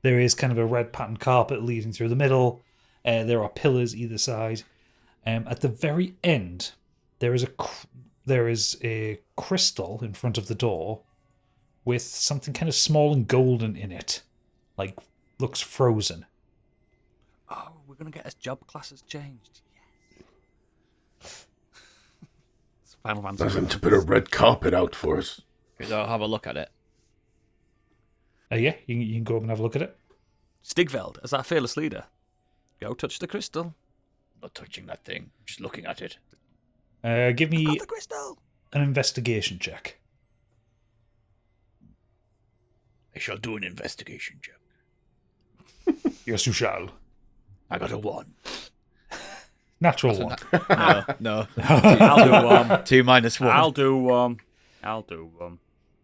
There is kind of a red patterned carpet leading through the middle. There are pillars either side. At the very end, there is a crystal in front of the door with something kind of small and golden in it, like looks frozen. Oh, we're gonna get his job classes changed. Yes. It's Final Fantasy. Tell them to put a red carpet out for us. I'll have a look at it. Yeah, you can go up and have a look at it. Stigveld, as our fearless leader, go touch the crystal. Not touching that thing. I'm just looking at it. Give me Got the crystal. an investigation check. I shall do an investigation check. Yes, you shall. I got a 1. Natural one. No. I'll do one. 2 minus 1. I'll do one.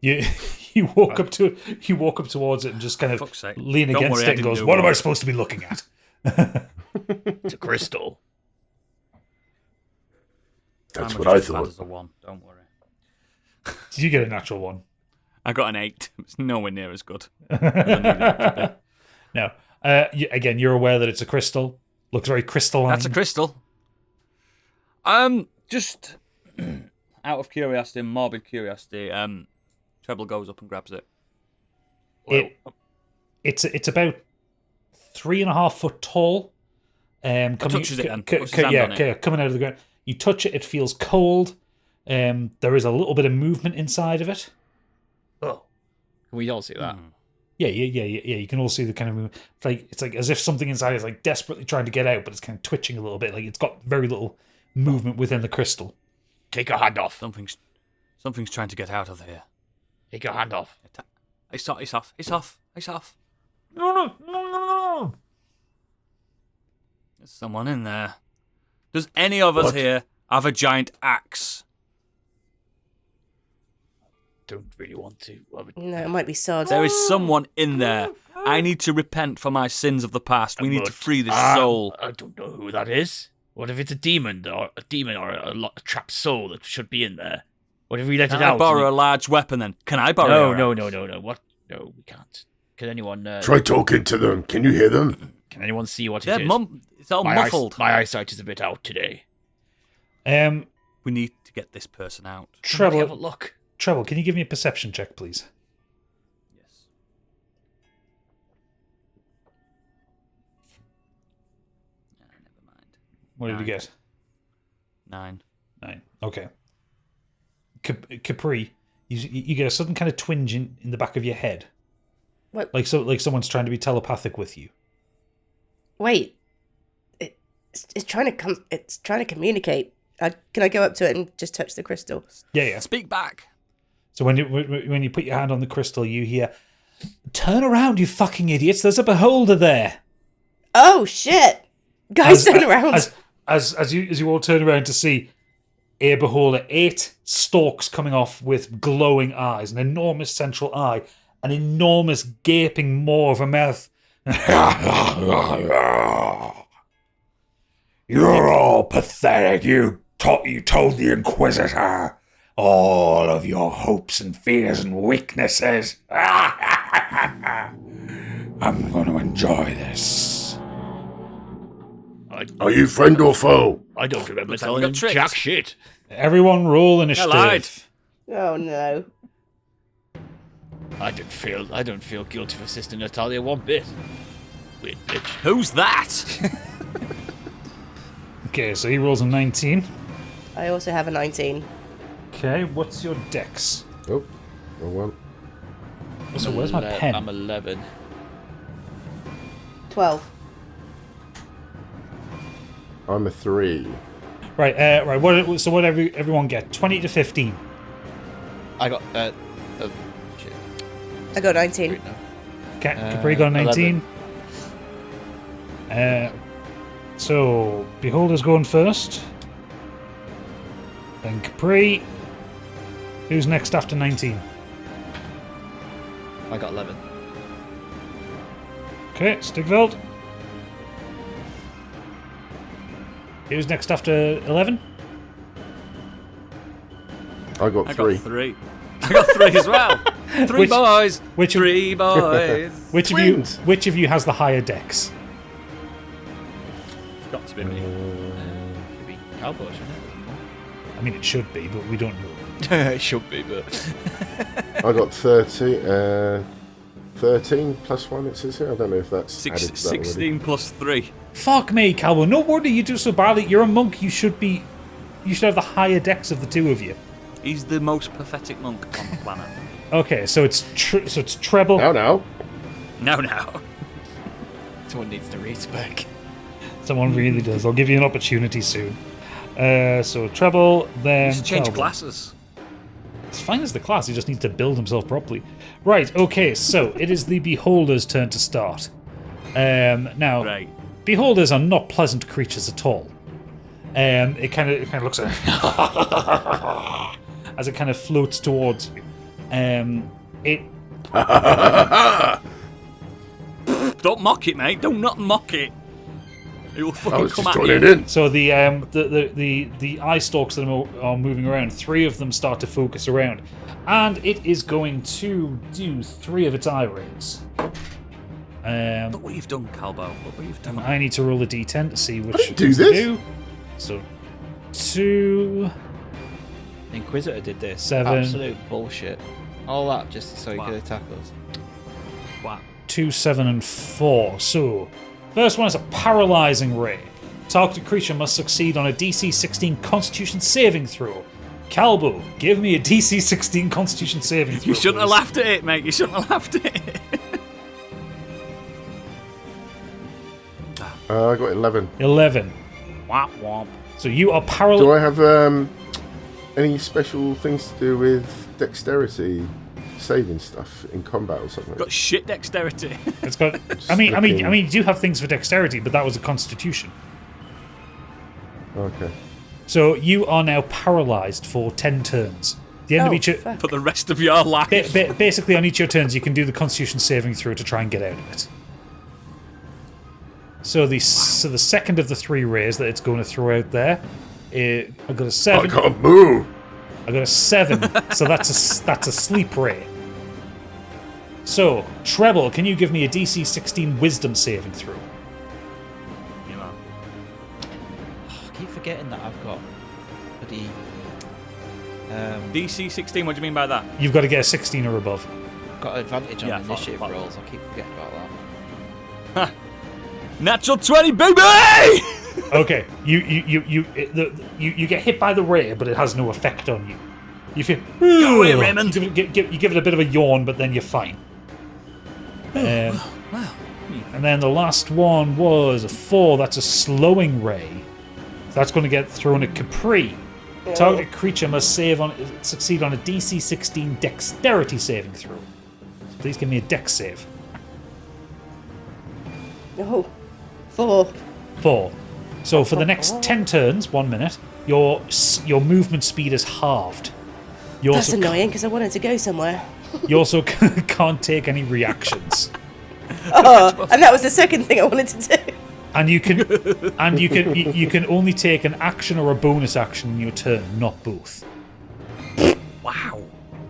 You walk up towards it and just kind of Fuck's sake. lean Don't against worry, I it and didn't goes, do "What am one." I supposed to be looking at?" It's a crystal. That's How what much I is that thought. as a 1? Don't worry. Did you get a natural one? I got an 8. It's nowhere near as good. No. Again, you're aware that it's a crystal. Looks very crystalline. That's a crystal. Just out of curiosity, morbid curiosity, Treble goes up and grabs it. It's about 3.5 foot tall. touches it then. Puts his hand on it. Coming out of the ground. You touch it, it feels cold. There is a little bit of movement inside of it. Oh. Can we all see that? Yeah. You can all see the kind of movement. It's like as if something inside is like desperately trying to get out, but it's kind of twitching a little bit. Like it's got very little movement within the crystal. Take your hand off. Something's trying to get out of here. Take your hand off. It's off. No. There's someone in there. Does any of us What? here have a giant axe? Don't really want to. No, it might be sod. There is someone in there. I need to repent for my sins of the past. We need to free this soul. I don't know who that is. What if it's a demon or a trapped soul that should be in there? What if we let Can it I out? borrow a large weapon then? Can I borrow? No. What? No, we can't. Can anyone? Try talking to them. Can you hear them? Can anyone see what They're it is? it's all my muffled. my eyesight is a bit out today. We need to get this person out. Have a Treble, look. can you give me a perception check, please? Yes. Never mind. What did you get? 9. 9. Okay. Capri, you get a sudden kind of twinge in the back of your head. What? Like someone's trying to be telepathic with you. Wait. It's trying to communicate. Can I go up to it and just touch the crystal? Yeah. Speak back. So when you put your hand on the crystal, you hear, "Turn around, you fucking idiots! There's a beholder there." Oh shit! Guys, turn around. As you all turn around to see a beholder, 8 stalks coming off with glowing eyes, an enormous central eye, an enormous gaping maw of a mouth. You're all pathetic. You told the Inquisitor all of your hopes and fears and weaknesses. I'm going to enjoy this. Are you friend or foe? I don't remember Looks like telling we him got tricked. jack shit. Everyone roll lied. initiative. Oh no. I don't feel guilty for Sister Natalia one bit. Weird bitch. Who's that? Okay, so he rolls a 19. I also have a 19. Okay, what's your dex? Oh, well. So where's my pen? I'm 11. 12. I'm a 3. Right. What everyone get? 20 to 15. I got shit. I got 19. Wait, no. Okay, Capri got 19. 11. So Beholder's going first. Then Capri. Who's next after 19? I got 11. Okay, Stigveld. Who's next after 11? I got I 3. got 3. I got 3 as well. Three Which- boys. which- Three boys. Which Twins. of you has the higher dex? Got to be me. Maybe Cowboy, shouldn't I mean, it should be, but we don't know. it? It should be, but I got 30. 13 plus 1, it says here. I don't know if that's added to that already. 16 plus 3. Fuck me, Calvo. No wonder you do so badly. You're a monk. You should have the higher dex of the two of you. He's the most pathetic monk on the planet. Okay, so it's treble. Now. No. someone needs to race back. Someone really does. I'll give you an opportunity soon. So treble, then Just change Calvo. classes. It's fine as the class. He just needs to build himself properly. Right. Okay. So it is the beholder's turn to start. Now, Right. beholders are not pleasant creatures at all. It kind of looks at as it kind of floats towards you. It Don't mock it, mate. Do not mock it. It will I fucking was come just at joining you. in. so the eye stalks that are moving around. 3 of them start to focus around, and it is going to do 3 of its eye rays. Look what you've done, Calbo. Look what you've done. I need to roll a d10 to see which didn't do ones to this. do. So 2, The Inquisitor did this. 7. Absolute bullshit. All that just so he Wow. could attack us. Wow. 2, 7, and 4. So, first one is a paralyzing ray. Targeted creature must succeed on a DC 16 Constitution saving throw. Calbo, give me a DC 16 Constitution saving throw. You shouldn't have please. laughed at it, mate. You shouldn't have laughed at it. I got 11. 11. Womp womp. So you are Do paralyzed. I have any special things to do with dexterity saving stuff in combat or something? Got shit dexterity. It's got. I mean, you do have things for dexterity, but that was a Constitution. Okay. So you are now paralyzed for 10 turns. The end of each. fuck. For the rest of your life. Basically, on each of your turns, you can do the Constitution saving throw to try and get out of it. So the second of the 3 rays that it's going to throw out there, I got a I 7. can't move. I got a 7. So that's a sleep ray. So treble, can you give me a DC 16 Wisdom saving throw? You know. I keep forgetting that I've got bloody. DC 16, what do you mean by that? You've got to get a 16 or above. Got advantage on Yeah, initiative fuck. rolls. I keep forgetting about that. Natural 20, baby! Okay, you get hit by the ray, but it has no effect on you. You feel Go away, Raymond. You give it a bit of a yawn, but then you're fine. And then the last one was a 4. That's a slowing ray. So that's going to get thrown at Capri. Targeted creature must succeed on a DC 16 Dexterity saving throw. So please give me a Dex save. Oh, 4. 4. So for the next 10 turns, 1 minute, your movement speed is halved. You That's also annoying because I wanted to go somewhere. you also can't take any reactions, Oh, and that was the second thing I wanted to do. and you can only take an action or a bonus action in your turn, not both. Wow.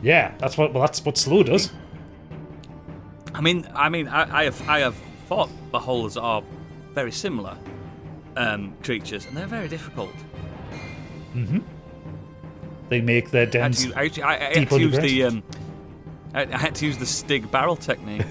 Yeah, that's what slow does. I have thought beholders are very similar creatures, and they're very difficult. They make their I had dens. to, I had deep to use underground. I had to use the Stig barrel technique.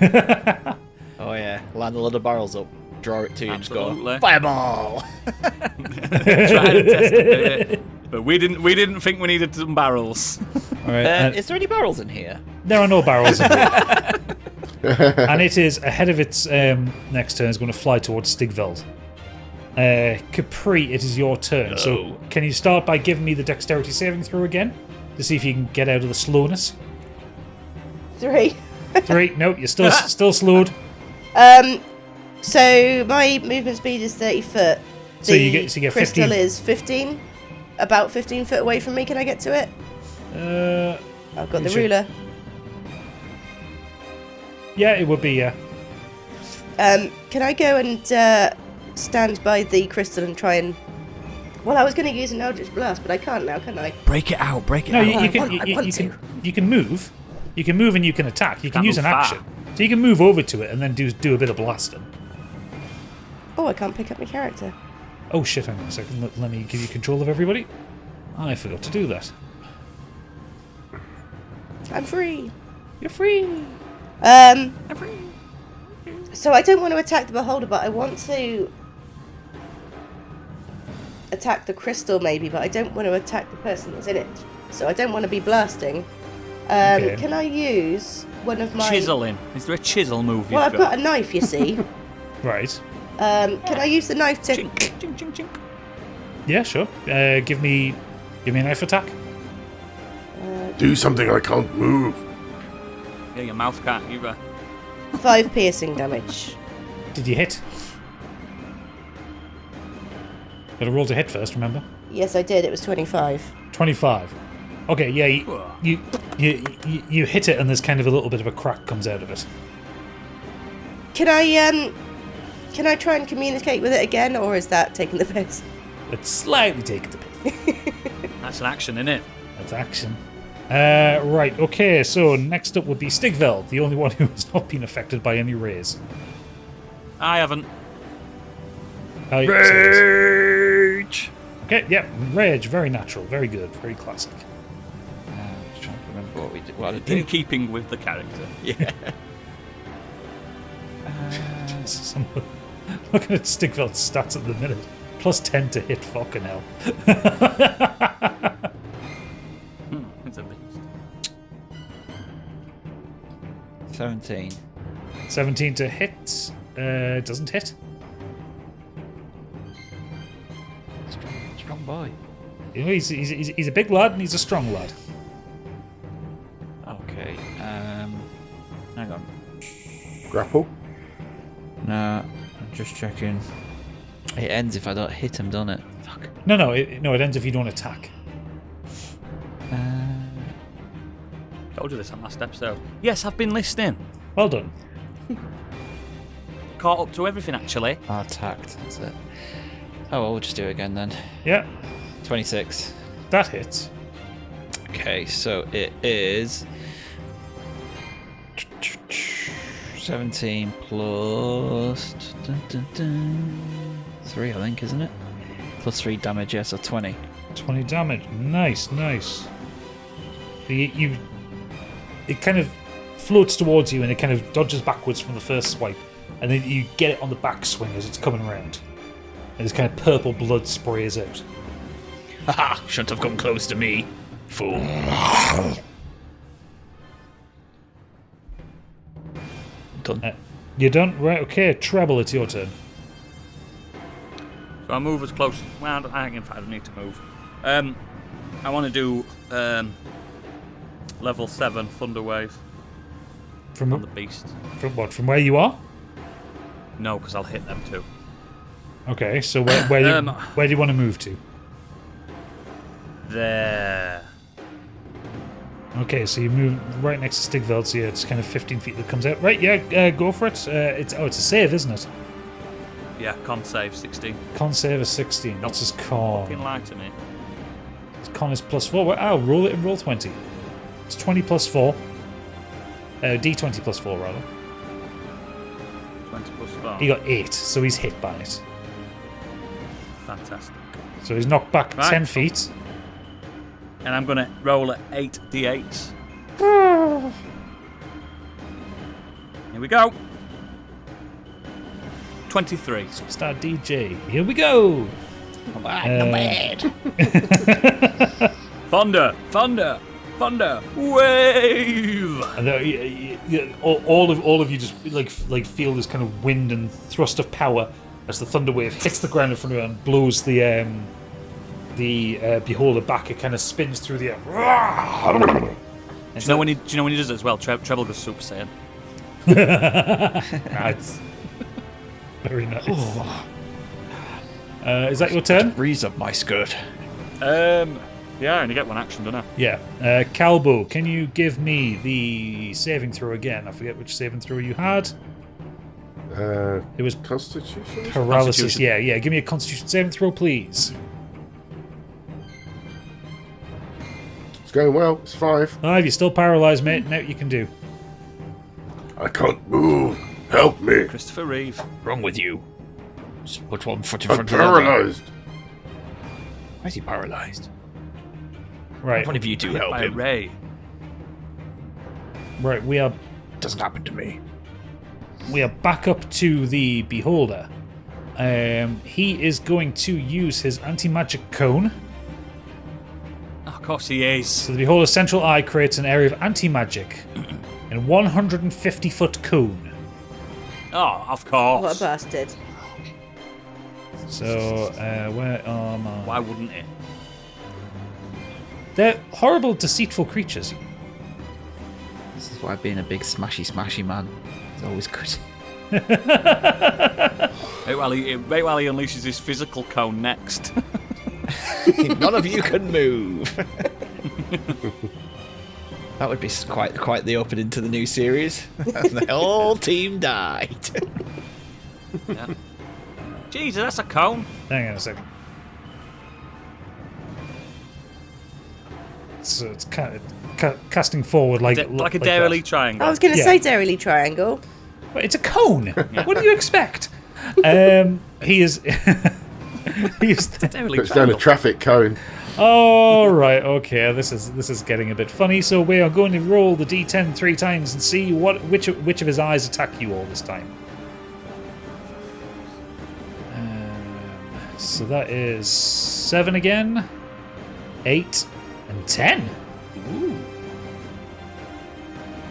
Oh yeah, land a lot of barrels up, draw it to you, and just Absolutely. go fireball. Try to test it, but we didn't think we needed some barrels. All right, and Is there any barrels in here? there are no barrels in here. And it is ahead of its next turn. Is going to fly towards Stigveld. Capri, it is your turn. So can you start by giving me the dexterity saving throw again to see if you can get out of the slowness? 3. 3. No, you're still slowed. So my movement speed is 30 foot. So you get crystal 15. is 15. About 15 foot away from me. Can I get to it? I've got the sure. ruler. Yeah, it would be. Yeah. Can I go and stand by the crystal and try and Well, I was going to use an Eldritch Blast, but I can't now, can I? Break it out. Break it No, out. you I can. want to. You can move. You can move and you can attack. You can Can't use an move far. action. So you can move over to it and then do a bit of blasting. Oh, I can't pick up my character. Oh shit! Hang on a second. Let me give you control of everybody. I forgot to do that. I'm free. You're free. So I don't want to attack the beholder, but I want to attack the crystal maybe, but I don't want to attack the person that's in it. So I don't want to be blasting. Okay. Can I use one of my... Chiseling. Is there a chisel move Well, you've I've got? got a knife, you see. Right. Can I use the knife to... Chink, chink, chink, chink. Yeah, sure. Give me a knife attack. Do something, I can't move. Yeah, your mouth can't either. 5 piercing damage. Did you hit? Got to roll to hit first. Remember. Yes, I did. It was 25. 25. Okay, yeah, you hit it, and there's kind of a little bit of a crack comes out of it. Can I try and communicate with it again, or is that taking the piss? It's slightly taken the piss. That's an action, isn't it? That's action. Right, okay, so next up would be Stigveld, the only one who has not been affected by any rays. I haven't. Rage! Okay, yeah, Rage, very natural, very good, very classic. Just trying to remember what we did. What I In did. keeping with the character. Yeah. Looking at Stigveld's stats at the minute. Plus 10 to hit, fucking hell. It's a beast. 17. 17 to hit. Doesn't hit. Strong boy. You know, he's a big lad and he's a strong lad. Okay. Hang on. Grapple? No, I'm just checking. It ends if I don't hit him, doesn't it? Fuck. No, it ends if you don't attack. Told you this on last episode. Yes, I've been listening. Well done. Caught up to everything, actually. Attacked. That's it. Oh, well, we'll just do it again then. Yeah, 26. that hits. Okay, so it is 17 plus 3, I think, isn't it? Plus 3 damage, yeah, so 20. 20 damage. Nice. It kind of floats towards you and it kind of dodges backwards from the first swipe. And then you get it on the backswing as it's coming around. And this kind of purple blood sprays out. Haha! Shouldn't have come close to me, fool. Done. You're done? Right, okay. Treble, it's your turn. So I move as close. Well, in fact, I don't need to move. I want to do level 7 Thunder Wave on the From beast. what? From where you are? No, because I'll hit them too. Okay, so where do you want to move to? There. Okay, so you move right next to Stigveld, so yeah, it's kind of 15 feet that comes out. Right, yeah, go for it. It's a save, isn't it? Yeah, con save 16. Con save is 16. What's his Fucking con? lie to me. His con is +4. Oh, roll it and roll 20. It's 20 plus 4. D20 plus 4, rather. 20 plus 4. He got 8, so he's hit by it. Fantastic. So he's knocked back Right. 10 feet. And I'm going to roll at 8 d8s. Here we go. 23. Start DJ. Here we go. Thunder! Thunder! Thunder! Wave! And all of you just like feel this kind of wind and thrust of power as the thunder wave hits the ground in front of you and blows the beholder back. It kind of spins through the air. Do you know when he does it as well? Treble goes Super Saiyan. Nice. Very nice. Is that your turn? Breeze up my skirt. Yeah, I only get one action, don't I? Yeah. Calbo, can you give me the saving throw again? I forget which saving throw you had. It was Constitution? paralysis. Constitution. Yeah. Give me a Constitution saving throw, please. going well. It's 5. 5, you're still paralysed, mate. Now you can do. I can't move. Help me. Christopher Reeve. Wrong with you? Just put one foot in I'm front of the other. paralyzed. Why is he paralysed? Right. One of you two Hit help by a him. ray. Right, we are Doesn't happen to me. back up to the Beholder. He is going to use his anti-magic cone. Oh, of course he is. So the Beholder's central eye creates an area of anti-magic in a 150-foot cone. Oh, of course. What a bastard. So, where are my... Why wouldn't he? They're horrible, deceitful creatures. This is why being a big smashy man is always good. Wait while he unleashes his physical cone next. None of you can move. That would be quite the opening to the new series. The whole team died. Yeah. Jesus, that's a cone. Hang on a second. So it's casting forward like Like a that. Dairy triangle. I was going to Yeah. say Dairy Triangle. But it's a cone. What do you expect? He is. He is. Dairy Puts down a triangle. traffic cone. All right. Okay. This is getting a bit funny. So we are going to roll the d10 3 times and see which of his eyes attack you all this time. So that is 7 again, 8, and 10. Ooh.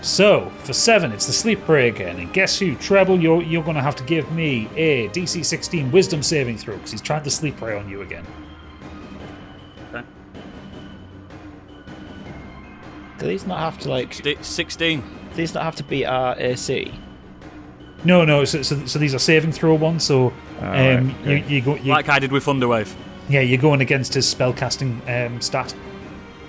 So for 7, it's the sleep prey again, and guess who? Treble, you're going to have to give me a DC 16 Wisdom saving throw because he's trying to sleep prey on you again. Okay. Do these not have to 16. Do these not have to beat our AC? No. So these are saving throw ones. So right, okay. Like I did with Thunderwave. you're going against his spellcasting stat.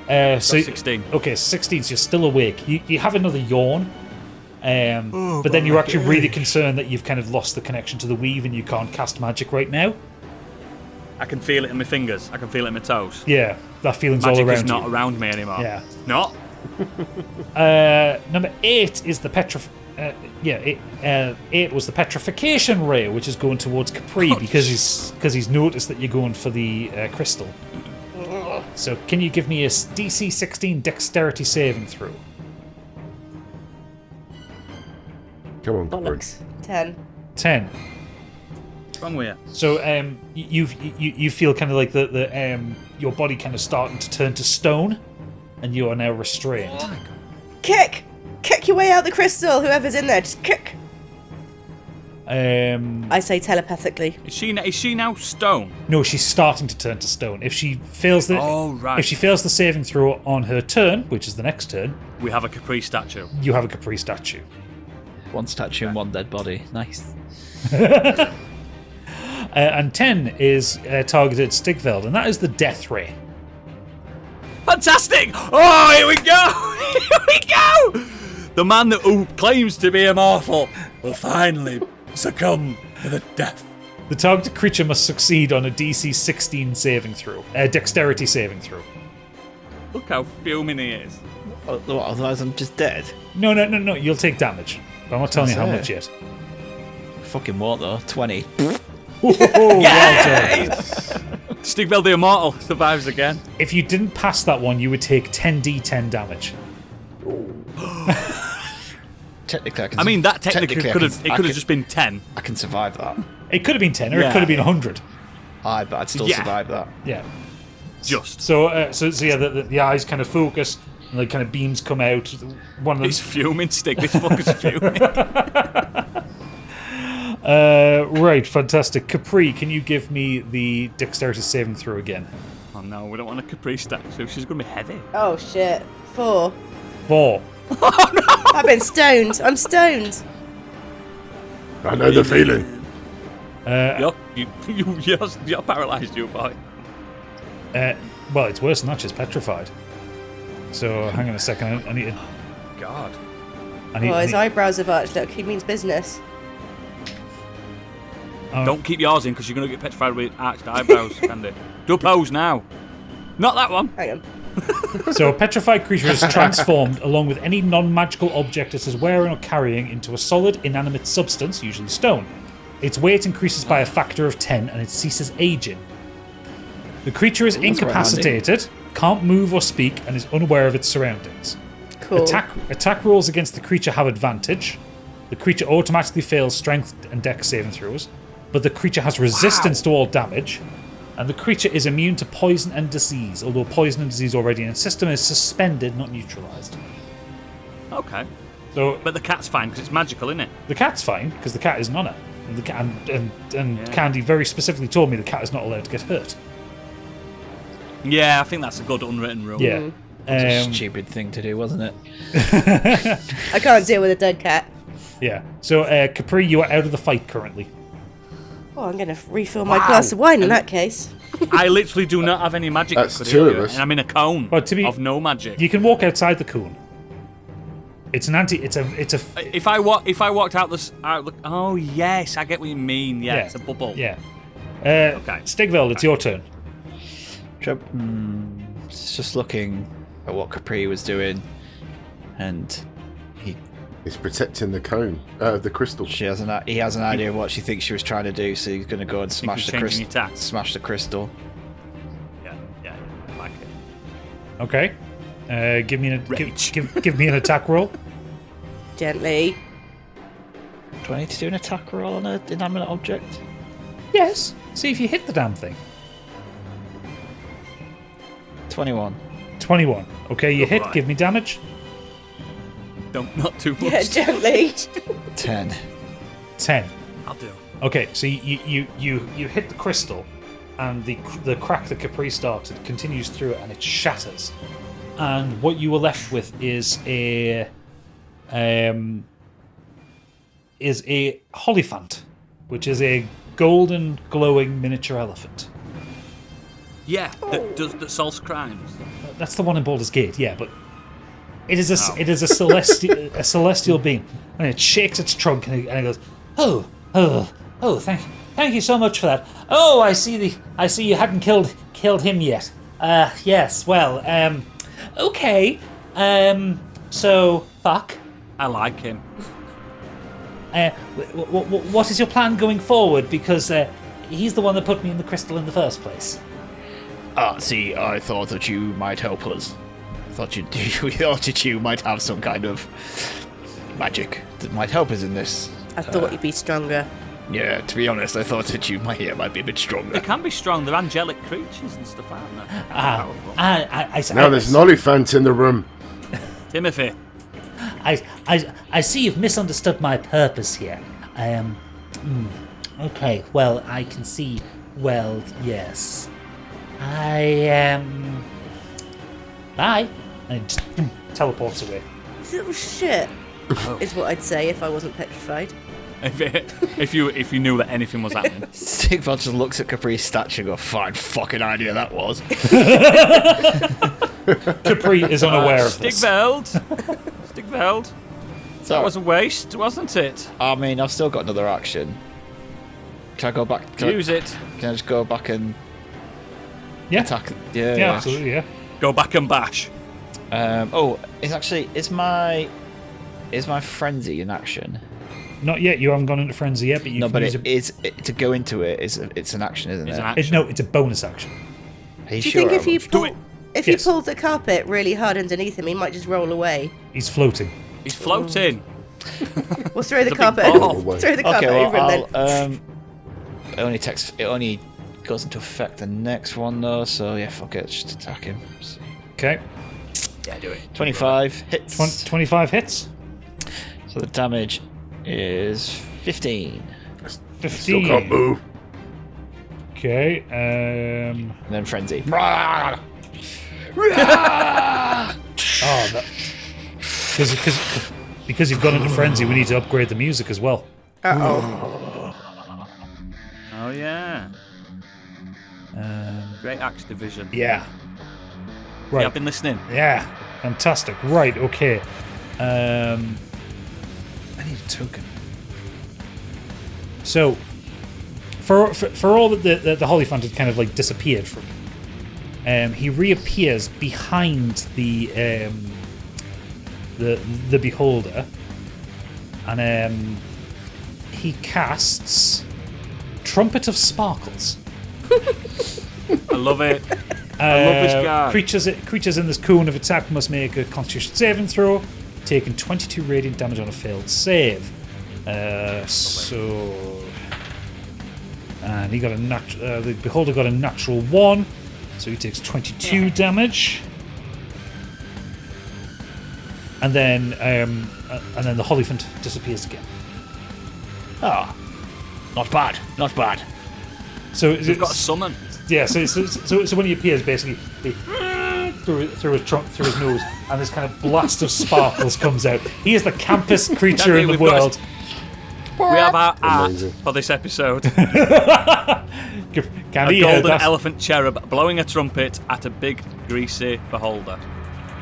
So 16. Okay, 16. So you're still awake. You have another yawn, but then you're actually really concerned that you've kind of lost the connection to the weave and you can't cast magic right now. I can feel it in my fingers. I can feel it in my toes. Yeah, that feeling's Magic all around is not you. around me anymore. Yeah. Not. Number 8 is the 8 was the petrification ray, which is going towards Capri because he's noticed that you're going for the crystal. So can you give me a DC 16 dexterity saving throw? Come on, Capri. Bollocks. 10. 10. What's wrong with you? So you feel kind of like the your body kind of starting to turn to stone, and you are now restrained. Kick! Kick your way out the crystal, whoever's in there, just kick! I say telepathically. Is she now stone? No, she's starting to turn to stone. If she fails the Oh, right. if she fails the saving throw on her turn, which is the next turn, We have a Capri statue. you have a Capri statue. One statue and one dead body. Nice. And 10 is targeted Stigveld, and that is the death ray. Fantastic! Oh, here we go! Here we go! The man who claims to be immortal will finally succumb to the death. The targeted creature must succeed on a DC 16 saving throw, dexterity saving throw. Look how fuming he is. What, otherwise I'm just dead. No, you'll take damage. But I'm not telling you how much yet. Fucking what though? 20. Well done. Stigveld the Immortal survives again. If you didn't pass that one, you would take 10d10 damage. Technically, I can. I mean, that technically I could can- have just been 10. I can survive that. It could have been 10, or it Yeah. could have been 100. But I'd still Yeah. survive that. Yeah. Just. So yeah, the eyes kind of focus, and like kind of beams come out. One of them. It's fuming, Stig. This fucker's fuming. Right, fantastic. Capri, can you give me the dexterity saving throw again? Oh no, we don't want a Capri statue. She's going to be heavy. Oh shit. 4. 4. I've been stoned. I'm stoned. I know the feeling. You're paralysed, you boy. Well, it's worse than that. She's petrified. So hang on a second. I need to. God. I need, Oh, I his need- eyebrows have arched. Look, he means business. Don't keep yours in because you're going to get petrified with arched eyebrows, Candy. Do a pose now. Not that one. Hang on. So a petrified creature is transformed along with any non-magical object it is wearing or carrying into a solid, inanimate substance, usually stone. Its weight increases by a factor of 10 and it ceases aging. The creature is incapacitated, can't move or speak, and is unaware of its surroundings. Cool. Attack rolls against the creature have advantage. The creature automatically fails strength and dex saving throws, but the creature has resistance to all damage, and the creature is immune to poison and disease, although poison and disease already in its system is suspended, not neutralized. Okay. So, But the cat's fine because it's magical, isn't it? the cat's fine because the cat isn't on it, and Candy very specifically told me the cat is not allowed to get hurt. Yeah, I think that's a good unwritten rule. Yeah. It's a stupid thing to do, wasn't it? I can't deal with a dead cat. Yeah. So, Capri, you are out of the fight currently. Oh, I'm going to refill my glass of wine in that case. I literally do not have any magic. That's Cordelia, two of us. And I'm in a cone But to be- of no magic. You can walk outside the cone. It's an anti. It's a. If I walked out the oh yes, I get what you mean. Yeah, it's a bubble. Yeah. Okay. Stigveld, it's your turn. It's just looking at what Capri was doing, and It's protecting the cone, the crystal. he has an idea of what she thinks she was trying to do, so he's going to go and smash he's the changing crystal. attacks. Smash the crystal. Yeah, I like it. Okay. Give me Rage. give me an attack roll. Gently. Do I need to do an attack roll on an inanimate object? Yes. See if you hit the damn thing. 21. 21. Okay, you hit. Right. Give me damage. Not too much. Yeah, gently. 10. 10. I'll do. Okay, so you hit the crystal, and the crack that Capri started continues through it, and it shatters. And what you were left with is a Hollyphant, which is a golden glowing miniature elephant. Yeah, that solves crimes. That's the one in Baldur's Gate, yeah, but it is a celestial being, and it shakes its trunk and it goes, oh, thank you so much for that. Oh, I see you hadn't killed him yet. Yes, well, okay, so fuck. I like him. What is your plan going forward? Because he's the one that put me in the crystal in the first place. See, I thought that you might help us. We thought that you might have some kind of magic that might help us in this. I thought you'd be stronger. Yeah, to be honest, I thought that you might be a bit stronger. They can be strong. They're angelic creatures and stuff, aren't they? Now there's an Oliphant in the room. Timothy. I see you've misunderstood my purpose here. Okay, well, I can see. Well, yes. Bye. And it just teleports away. Little shit, is what I'd say if I wasn't petrified. If you knew that anything was happening. Stigveld just looks at Capri's statue and goes, fine fucking idea that was. Capri is unaware of this. Stigveld. That was a waste, wasn't it? I mean, I've still got another action. Can I go back? Use it. Can I just go back and Yeah. attack? Yeah, absolutely, yeah. Go back and bash. Is my frenzy in action? Not yet. You haven't gone into frenzy yet, but you No, can but use to go into it's an action, isn't It's it? an it. action. No, it's a bonus action. Are you Do you sure? think if you Do it. you pulled the carpet really hard underneath him, he might just roll away? He's floating. He's floating. We'll throw the It's a big carpet ball. over. Throw the carpet Okay, over and then. it only goes into effect the next one though, so yeah, fuck it, just attack him. Okay. Yeah, do it. 25 hits. 25 hits. So the damage is 15. 15. Still can't move. Okay. And then frenzy. Oh, that. Because you've gone into frenzy, we need to upgrade the music as well. Uh-oh. Oh yeah. Great axe division. Yeah. Yeah, Right. I've been listening. Yeah. Fantastic. Right. Okay. I need a token. So, for all that the Hollyphant had kind of like disappeared from he reappears behind the beholder, and he casts Trumpet of Sparkles. I love it. I love this guy. Creatures in this cone of attack must make a Constitution saving throw, taking 22 radiant damage on a failed save. And he got a the beholder got a natural 1, so he takes 22 damage. And then the Hollyphant disappears again. Ah, not bad, not bad. So We've got a summon. Yeah, so when he appears, basically, through his nose, and this kind of blast of sparkles comes out. He is the campest creature in the world. We have our art for this episode. Can A he golden that? elephant cherub blowing a trumpet at a big greasy beholder.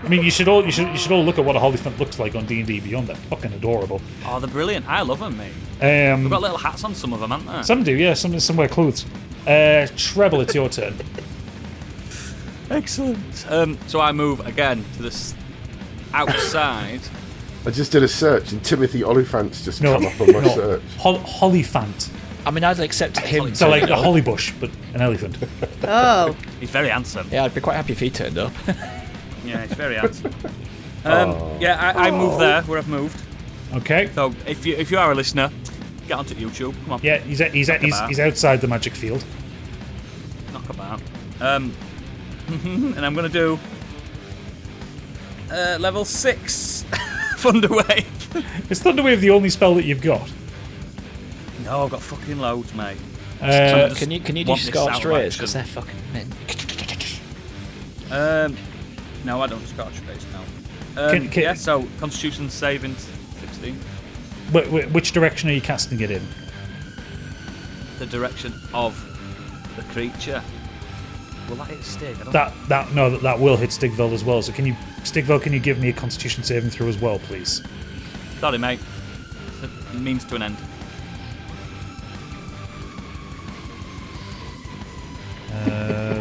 I mean, you should all look at what a Hollyphant looks like on D&D Beyond. They're fucking adorable. Oh, they're brilliant. I love them, mate. We've got little hats on some of them, haven't they? Some do, yeah. Some wear clothes. Treble, it's your turn. Excellent. So I move again to the outside. I just did a search and Timothy Oliphant's just come up on my search. Hollyphant. I mean, I'd accept him. So like a holly bush, but an elephant. Oh, He's very handsome. Yeah, I'd be quite happy if he turned up. Yeah, he's very handsome. Yeah, I move there where I've moved. Okay. So if you are a listener, get onto YouTube. Come on. Yeah, he's outside the magic field. Knock about. And I'm gonna do level 6 Thunderwave. Is Thunderwave the only spell that you've got? No, I've got fucking loads, mate. Can you do want this Scorched out of Rays? action. Because they're fucking mint. No, I don't Scorched Rays now. Yeah, so Constitution saving 16. Which direction are you casting it in? The direction of the creature. Will that hit Stig? I don't know. That will hit Stigveld as well. So Stigveld, can you give me a Constitution saving throw as well, please? Sorry, mate. It's a means to an end.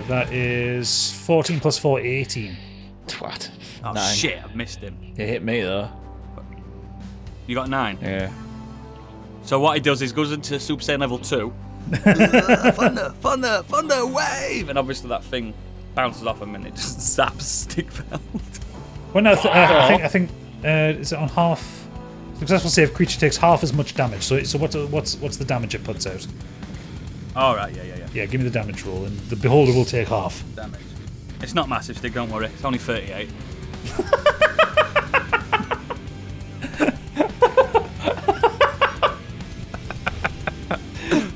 That is 14 plus 4, 18. Twat. Oh 9. shit, I've missed him. It hit me though. You got 9? Yeah. So what he does is goes into Super Saiyan level 2. Thunder, wave! And obviously that thing bounces off him and it just zaps Stigveld. Well, no, I think is it on half? Successful save, creature takes half as much damage. So what's the damage it puts out? Alright, yeah. Yeah, give me the damage roll, and the beholder will take half. Damage. It's not massive, Stig, don't worry. It's only 38.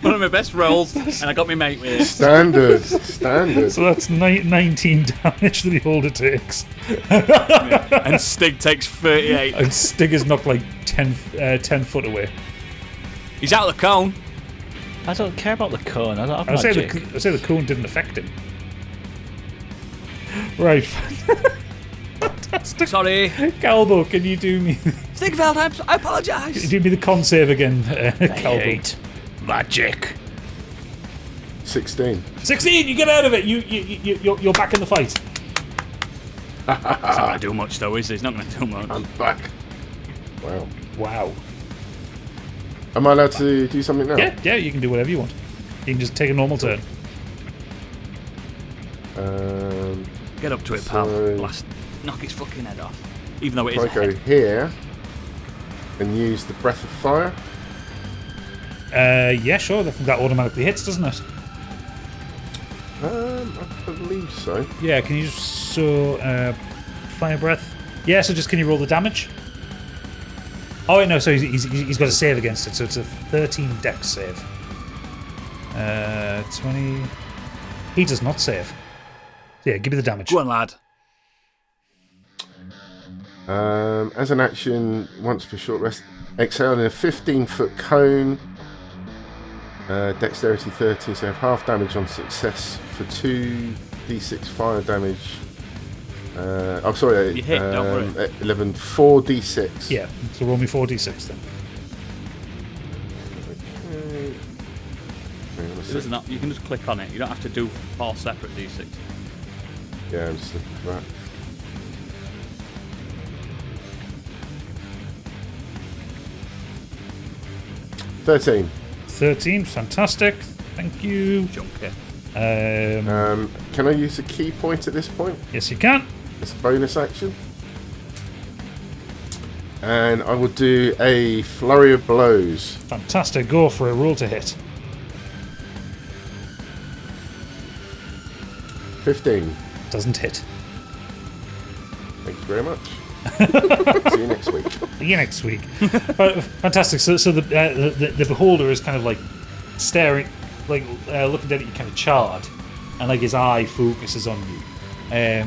One of my best rolls, and I got my mate with it. Standard. So that's 19 damage the beholder takes. And Stig takes 38. And Stig is knocked like 10 foot away. He's out of the cone. I don't care about the cone. I don't have I say magic. the cone didn't affect him. Right. Fantastic. Sorry. Calbo, can you do me? Stigveld, I Can you apologise. do me the con save again, I Calbo? hate magic. 16. 16. You get out of it. You're back in the fight. It's not going to do much, though, is it? It's not going to do much. I'm back. Wow. Wow. Am I allowed to do something now? Yeah. You can do whatever you want. You can just take a normal turn. Get up to it, pal. So- Blast. Knock its fucking head off. Even though it is If I go head. here and use the Breath of Fire. Yeah, sure. That automatically hits, doesn't it? I believe so. Yeah. Can you just fire breath? Yeah. So just can you roll the damage? Oh wait, no. So he's got a save against it. So it's a 13 dex save. 20. He does not save. Yeah. Give me the damage. Go on, lad. As an action, once per short rest, exhale in a 15-foot cone. Dexterity 13, so have half damage on success for 2d6 fire damage. You hit, don't worry. 11, 4d6. Yeah. So roll me 4d6 then. Okay. Hang on a It sec. doesn't, you can just click on it. You don't have to do 4 separate d6. Yeah, I'm just looking for that. $13. 13, fantastic. Thank you. Junkie. Can I use a key point at this point? Yes, you can. It's a bonus action. And I will do a flurry of blows. Fantastic. Go for a roll to hit. 15. Doesn't hit. Thank you very much. See you next week. See you next week. Fantastic. So the beholder is kind of like staring, like looking at you, kind of charred, and like his eye focuses on you.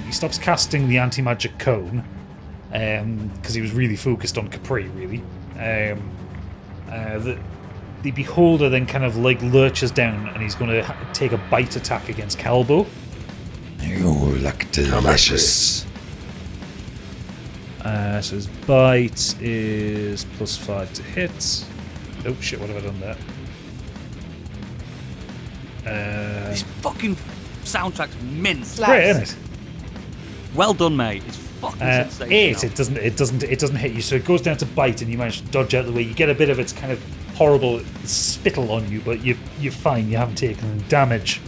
He stops casting the anti-magic cone because he was really focused on Capri. Really, the beholder then kind of like lurches down, and he's going to take a bite attack against Calbo. You look delicious. So his bite is +5 to hit. Oh shit, what have I done there? This fucking soundtrack's mint. Great, isn't it? Well done, mate. It's fucking sensational. 8, it doesn't hit you, so it goes down to bite, and you manage to dodge out of the way. You get a bit of its kind of horrible spittle on you, but you're fine. You haven't taken any damage.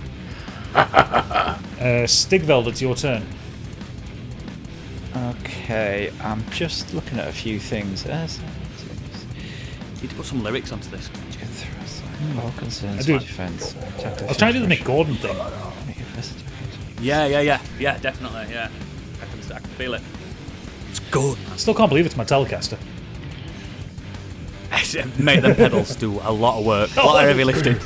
Stigveld, it's your turn. Okay, I'm just looking at a few things. You need to put some lyrics onto this. All concerns I do. defense. I was trying to do the Mick Gordon thing. Yeah, definitely, yeah. I can feel it. It's good. I still can't believe it's my Telecaster. Mate, them pedals do a lot of work. A lot of heavy lifting.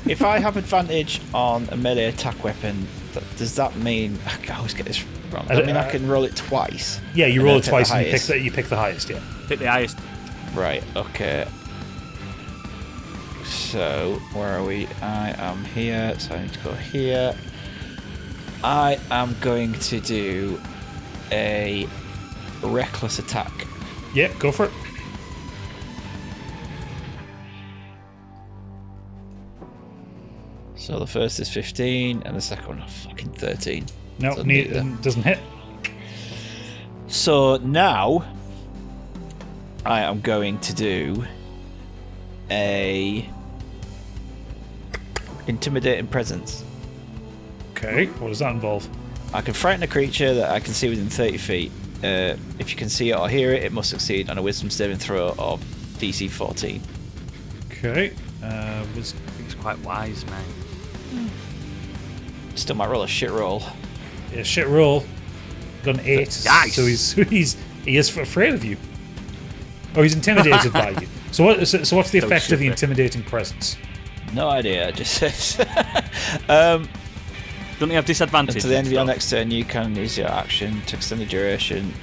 If I have advantage on a melee attack weapon, does that mean I always get this wrong? I mean, I can roll it twice. Yeah, you and roll then it pick twice the and highest. you pick the highest, yeah. Pick the highest. Right, okay. So, where are we? I am here, so I need to go here. I am going to do a reckless attack. Yeah, go for it. So the first is 15, and the second one, fucking 13. No, Doesn't hit them. doesn't hit. So now, I am going to do a intimidating presence. Okay, what does that involve? I can frighten a creature that I can see within 30 feet. If you can see it or hear it, it must succeed on a wisdom saving throw of DC 14. Okay, He's quite wise, man. Still might roll a shit roll. yeah, shit roll. Got an 8. Nice. So he is afraid of you. Oh, he's intimidated by you. So what's the effect of the intimidating presence? No idea, it just says. Don't you have disadvantage? Until the end of your next turn, you can use your action to extend the duration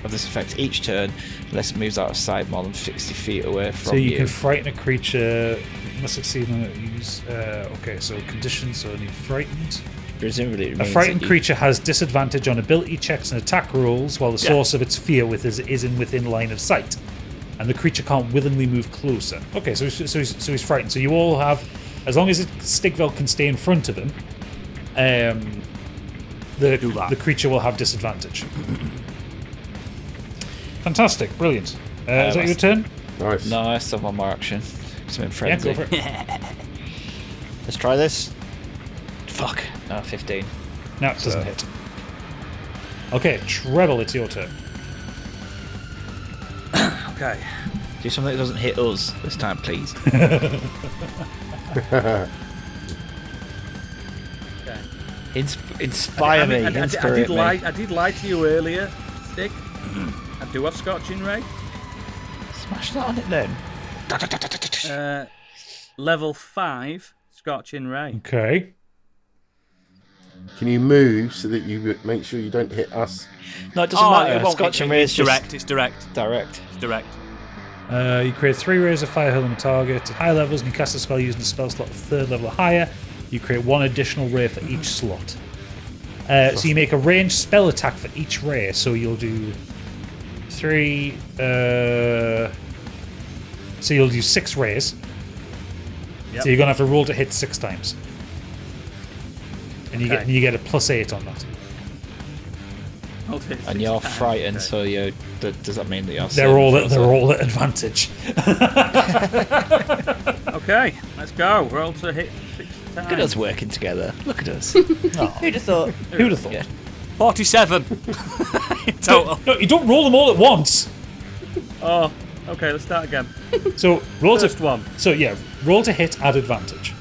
of this effect each turn, unless it moves out of sight more than 60 feet away from So you you. can frighten a creature. You must succeed on it. Use. Okay, so conditions. So need frightened. Presumably, it A means frightened that you- creature has disadvantage on ability checks and attack rolls, while the source of its fear is within line of sight, and the creature can't willingly move closer. Okay, so he's frightened. So you all have, as long as Stigveld can stay in front of him, the creature will have disadvantage. Fantastic, brilliant. Is that your turn? Nice. No, I still have one more action. So I'm in Yeah, frenzy. go for it. Let's try this. Fuck. No, 15. No, it doesn't hit. Okay, Treble, it's your turn. Okay. Do something that doesn't hit us this time, please. Inspire me. I Inspire me. I did lie to you earlier, Stick. I do have Scorching Ray. Smash that on it then. Level 5 Scorching Ray. Okay. Can you move so that you make sure you don't hit us? No, it doesn't matter. won't. Scorching Ray is It's just direct. It's direct. direct. It's direct. You create 3 rays of fire hurling a target at high levels, and you cast a spell using a spell slot of 3rd level or higher. You create 1 additional ray for each slot. So you make a ranged spell attack for each ray. So you'll do 3. So you'll do 6 rays. Yep. So you're gonna have to roll to hit 6 times, and you Okay. get a +8 on that. Rolled hit And you're 6 times, frightened, okay. so you. Does that mean that you're? They're all at advantage. Okay, let's go. Roll to hit 6 times. Look at us working together. Look at us. Who'd have thought? Who'd have thought? Yeah. 47 in total. No, you don't roll them all at once. Oh, okay, let's start again. So roll First to one. So yeah, roll to hit at advantage.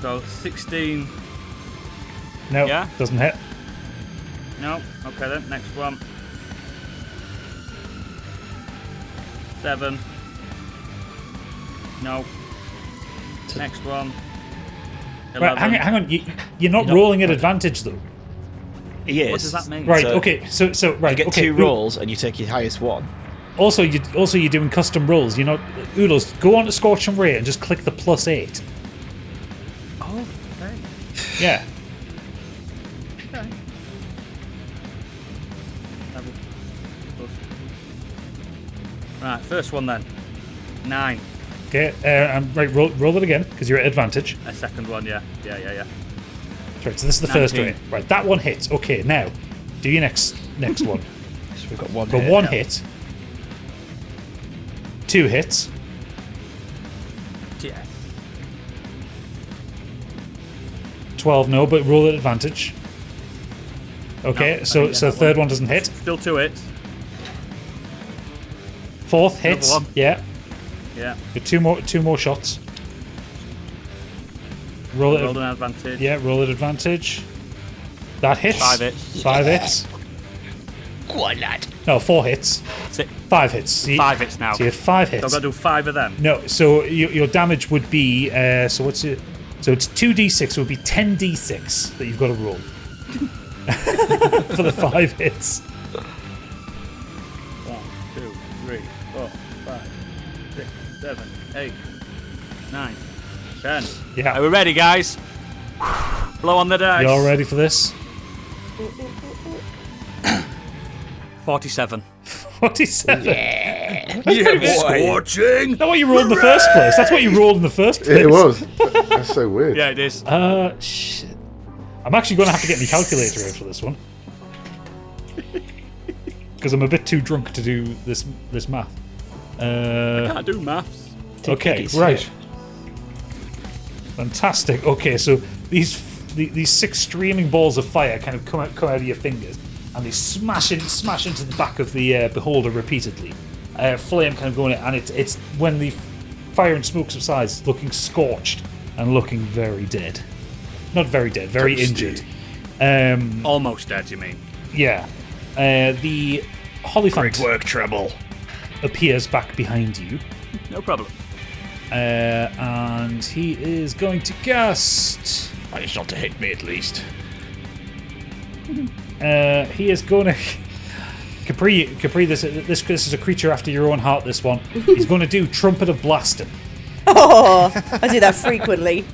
So 16. No, Yeah? doesn't hit. No. Okay then. Next one. 7. No. Next one. 11. Right, hang on. You're not rolling at advantage though. He is. What does that mean? Right. So okay. So right. You get okay. 2 rolls, and you take your highest one. Also, you're doing custom rolls. You're not. Oodles, go on to Scorched and Ray and just click the +8. Oh, okay. Yeah. Okay. Right, first one then. 9. Okay. Right. Roll it again because you're at advantage. A second one, yeah. Yeah. Right. So this is the first 19. way. Right. That one hits. Okay. Now, do your next one. So we've got one. Got hit. one hit. 2 hits. Yeah. 12 no, but roll at advantage. Okay, No, I so didn't get that third one. one doesn't hit. Still 2 hits. Fourth hits. one. Yeah. Yeah. Got two more shots. Roll Rolled it. an advantage. Yeah, roll at advantage. That hits. 5 hits. 5 hits. Go on, lad. No, 4 hits. 5 hits. See, 5 hits now. So you had 5 So I've hits. got to do 5 of them. No, so your damage would be so what's it? So it's 2d6. So it would be 10d6 that you've got to roll for the 5 hits. 1, 2, 3, 4, 5, 6, 7, 8, 9, 10. Yeah. Are we ready, guys? Blow on the dice. You all ready for this? 47. 47. Yeah, Scorching! That's what you rolled in the first place. That's what you rolled in the first place. It was. That's so weird. Yeah, it is. Shit. I'm actually going to have to get my calculator out for this one. Because I'm a bit too drunk to do this math. Can't do maths. Okay, piggies. right. Fantastic. Okay, so these 6 streaming balls of fire kind of come out of your fingers, and they smash into the back of the beholder repeatedly. Flame kind of going in, and it's when the fire and smoke subsides, looking scorched and looking very dead. Not very dead, very Toasty. injured. Almost dead, you mean? Yeah. The Hollyphant work, Treble. appears back behind you, No problem. and he is going to cast. Managed not to hit me at least. He is going to. Capri. This is a creature after your own heart. This one. He's going to do Trumpet of Blasting. Oh, I do that frequently.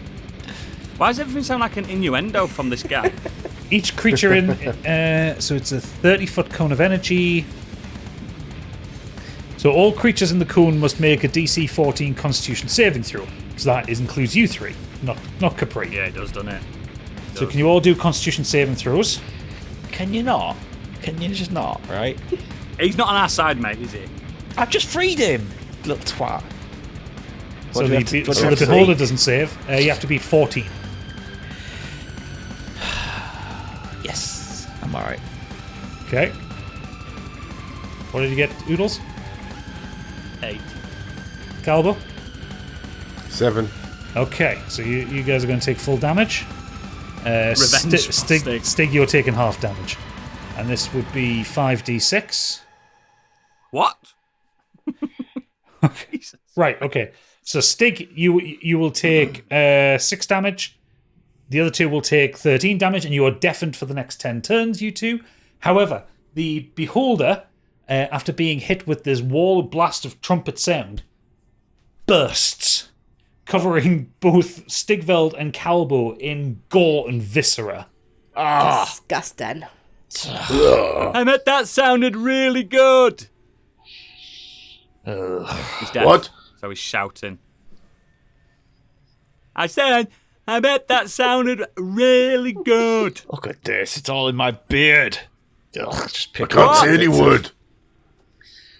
Why does everything sound like an innuendo from this guy? Each creature in. So it's a 30-foot cone of energy. So all creatures in the cone must make a DC 14 Constitution saving throw. So that includes you 3, not Capri. Yeah, it does, doesn't it? So can you all do Constitution saving throws? Can you not? Can you just not, right? He's not on our side, mate, is he? I've just freed him, little twat. So What do the, we have to- what do we so the have to beholder see? doesn't save. You have to beat 14. Yes, I'm alright. Okay. What did you get, Oodles? 8. Calbo? 7. Okay, so you guys are going to take full damage. Revenge for Stig, Stig. you're taking half damage. And this would be 5d6. What? Jesus. Right, okay. So Stig, you will take 6 damage. The other 2 will take 13 damage, and you are deafened for the next 10 turns, you 2. However, the Beholder, after being hit with this wall blast of trumpet sound, bursts, covering both Stigveld and Calbo in gore and viscera. Disgusting. I meant that sounded really good. He's dead. What? So he's shouting. I said I bet that sounded really good. Look at this. It's all in my beard. Ugh, just I pick can't see any wood.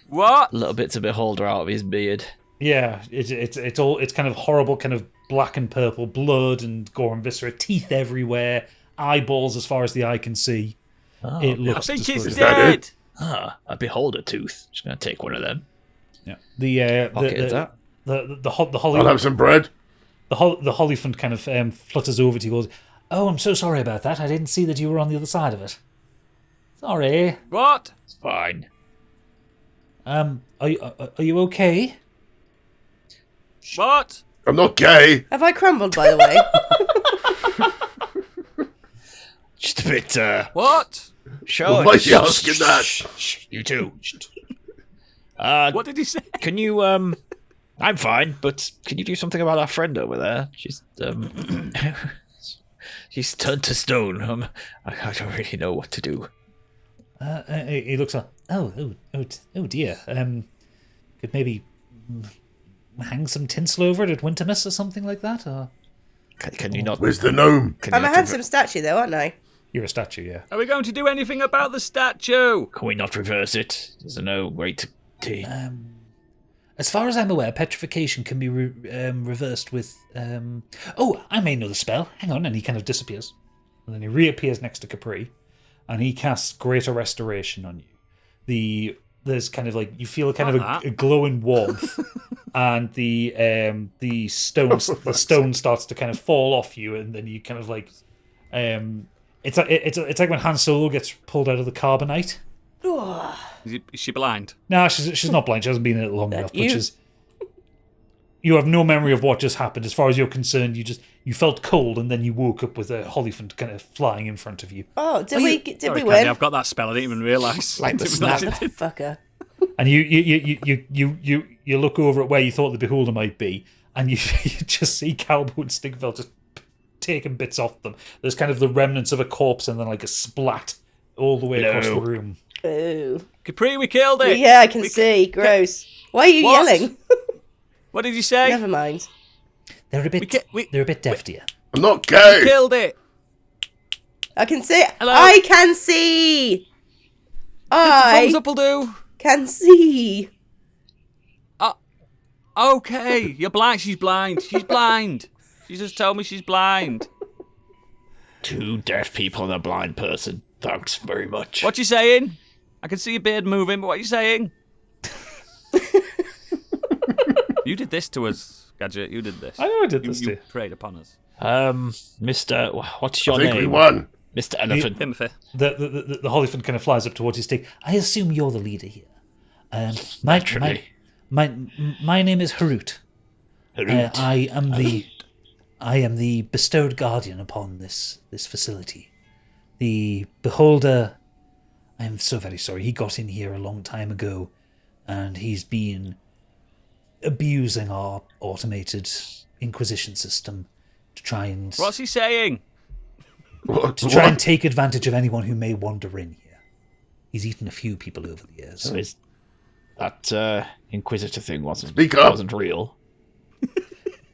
What? little bits of beholder out of his beard. Yeah, it's kind of horrible, kind of black and purple blood and gore and viscera, teeth everywhere, eyeballs as far as the eye can see. Oh, It I looks think disgusting. he's that dead. it? a beholder tooth. Just gonna take one of them. Yeah. The Pocket that. the I'll holly have some bread. the Hollyphant kind of flutters over to you. Goes, "Oh, I'm so sorry about that. I didn't see that you were on the other side of it. Sorry. What? It's fine. Are you okay? What? I'm not gay. Have I crumbled, by the way? Just a bit. What? Sure. Why is he asking that? Shh, you too. What did he say? Can you I'm fine, but can you do something about our friend over there? She's she's turned to stone. I don't really know what to do. He looks up. Oh dear. Could maybe hang some tinsel over it at Wintermas or something like that. Or Can you not? Where's the gnome? Can I'm you a not handsome statue, though, aren't I? you're a statue, yeah. Are we going to do anything about the statue? Can we not reverse it? There's no way to. As far as I'm aware, petrification can be reversed with. Oh, I may know the spell. Hang on, and he kind of disappears, and then he reappears next to Capri, and he casts Greater Restoration on you. There's kind of like you feel kind of a glowing warmth, and the stone starts to kind of fall off you, and then you kind of like it's like when Han Solo gets pulled out of the carbonite. Is she blind? No, she's not blind. She hasn't been in it long enough. you- But you have no memory of what just happened. As far as you're concerned, you felt cold, and then you woke up with a Hollyphant kind of flying in front of you. Oh, did we Sorry, win? Candy, I've got that spell. I didn't even realise. Like the snap. Fucker. And you look over at where you thought the beholder might be, and you just see Calbo and Stigveld just taking bits off them. There's kind of the remnants of a corpse, and then like a splat all the way across the room. Ooh. Capri, we killed it. Yeah, I can see. Gross. Why are you What? yelling? What did you say? Never mind. They're a bit deaf to you. I'm not gay. Killed it. I can see. Hello? I can see. Thumbs I up will do. can see. Okay, you're blind. She's blind. She's blind. She just told me she's blind. 2 deaf people and a blind person. Thanks very much. What you saying? I can see your beard moving, but what you saying? You did this to us, Gadget. You did this. I know I did this to You you. preyed upon us. Mr. What's I your think name? we won. Mr. Elephant. Timothy. The Hollyphant kind of flies up towards his stick. I assume you're the leader here. Naturally. My name is Harut. Harut. I am the bestowed guardian upon this facility. The beholder, I am so very sorry, he got in here a long time ago, and he's been abusing our automated Inquisition system to try and What's he saying? and take advantage of anyone who may wander in here. He's eaten a few people over the years. So is that Inquisitor thing wasn't Speak up. wasn't real?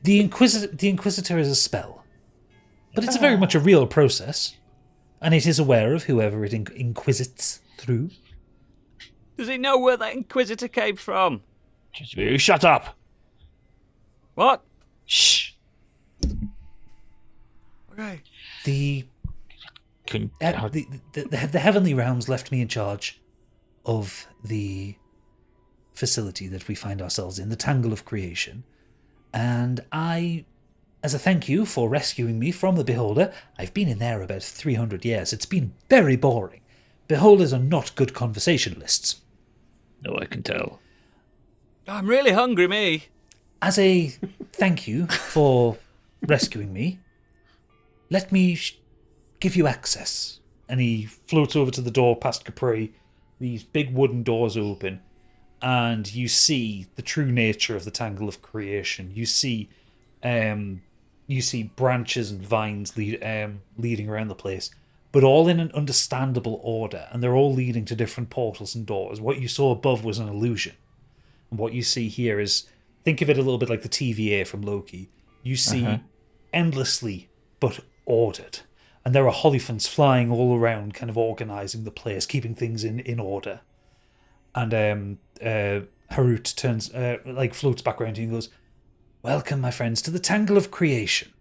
The Inquisitor is a spell, but it's very much a real process, and it is aware of whoever it inquisits through. Does he know where that Inquisitor came from? Just you shut up. What? Shh. Okay. The Can, the heavenly realms left me in charge of the facility that we find ourselves in, the Tangle of Creation, and I, as a thank you for rescuing me from the Beholder, I've been in there about 300 years. It's been very boring. Beholders are not good conversationalists. no, I can tell. I'm really hungry, me. As a thank you for rescuing me, let me give you access. And he floats over to the door past Capri. These big wooden doors open, and you see the true nature of the Tangle of Creation. You see branches and vines leading around the place, but all in an understandable order, and they're all leading to different portals and doors. What you saw above was an illusion, and what you see here is, think of it a little bit like the TVA from Loki. You see endlessly but ordered. And there are Hollyphants flying all around, kind of organising the place, keeping things in order. And Harut turns, floats back around to you and goes, "Welcome, my friends, to the Tangle of Creation."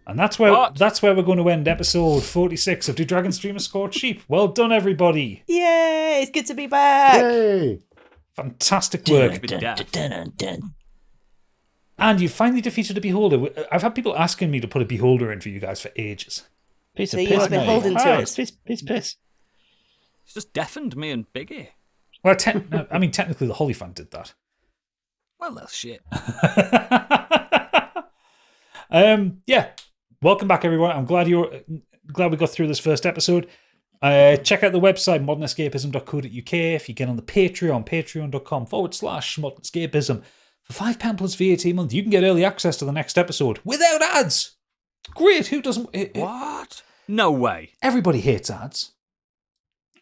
And that's where we're going to end episode 46 of Do Dragons Dream of Scorched Sheep. Well done, everybody. Yay! It's good to be back. Yay! Fantastic work. Dun. And you finally defeated a beholder. I've had people asking me to put a beholder in for you guys for ages. Piece So of you piss, are beholden mate. to Alright, us. Piece of piss. It's just deafened me and Biggie. Well, technically the Hollyphant did that. Well, that's shit. Yeah. Welcome back, everyone. I'm glad we got through this first episode. Check out the website, modernescapism.co.uk. If you get on the Patreon, patreon.com/modernescapism. For £5 plus VAT a month, you can get early access to the next episode without ads. Great. Who doesn't? What? No way. Everybody hates ads.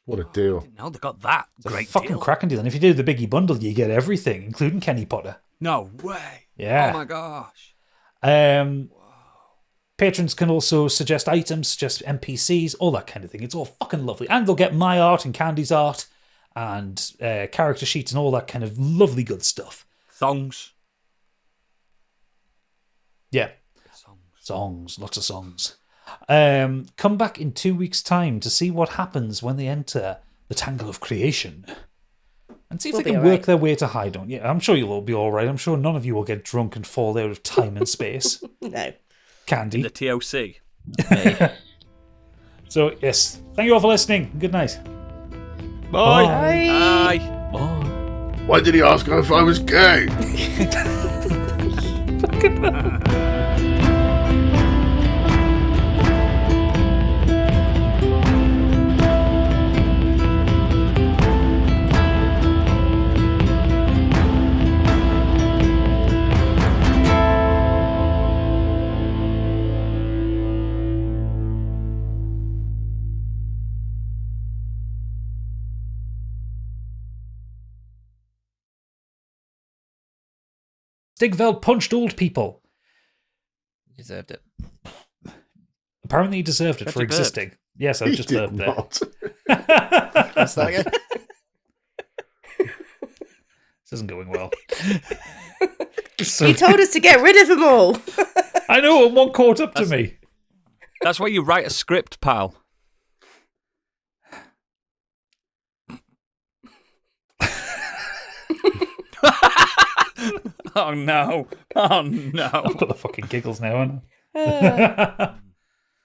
What a deal. No, they got that. It's a Great fucking deal. cracking deal. And if you do the Biggie bundle, you get everything, including Kenny Potter. No way. Yeah. Oh my gosh. Patrons can also suggest items, suggest NPCs, all that kind of thing. It's all fucking lovely. And they'll get my art and Candy's art and character sheets and all that kind of lovely good stuff. Songs. Yeah. Songs. Lots of songs. Come back in 2 weeks' time to see what happens when they enter the Tangle of Creation. And see if We'll they be can all work right. their way to Hydon. Yeah, I'm sure you'll all be all right. I'm sure none of you will get drunk and fall out of time and space. No. Candy. The TOC. So, yes. Thank you all for listening. Good night. Bye. Bye. Aye. Why did he ask her if I was gay? Stigveld punched old people. Deserved it. Apparently he deserved it Bet for he burped. existing. Yes, I've He just did burped there. not. That's that again. This isn't going well. You told us to get rid of them all. I know, and one caught up to me. That's why you write a script, pal. Oh no. Oh no. I've got the fucking giggles now, haven't I?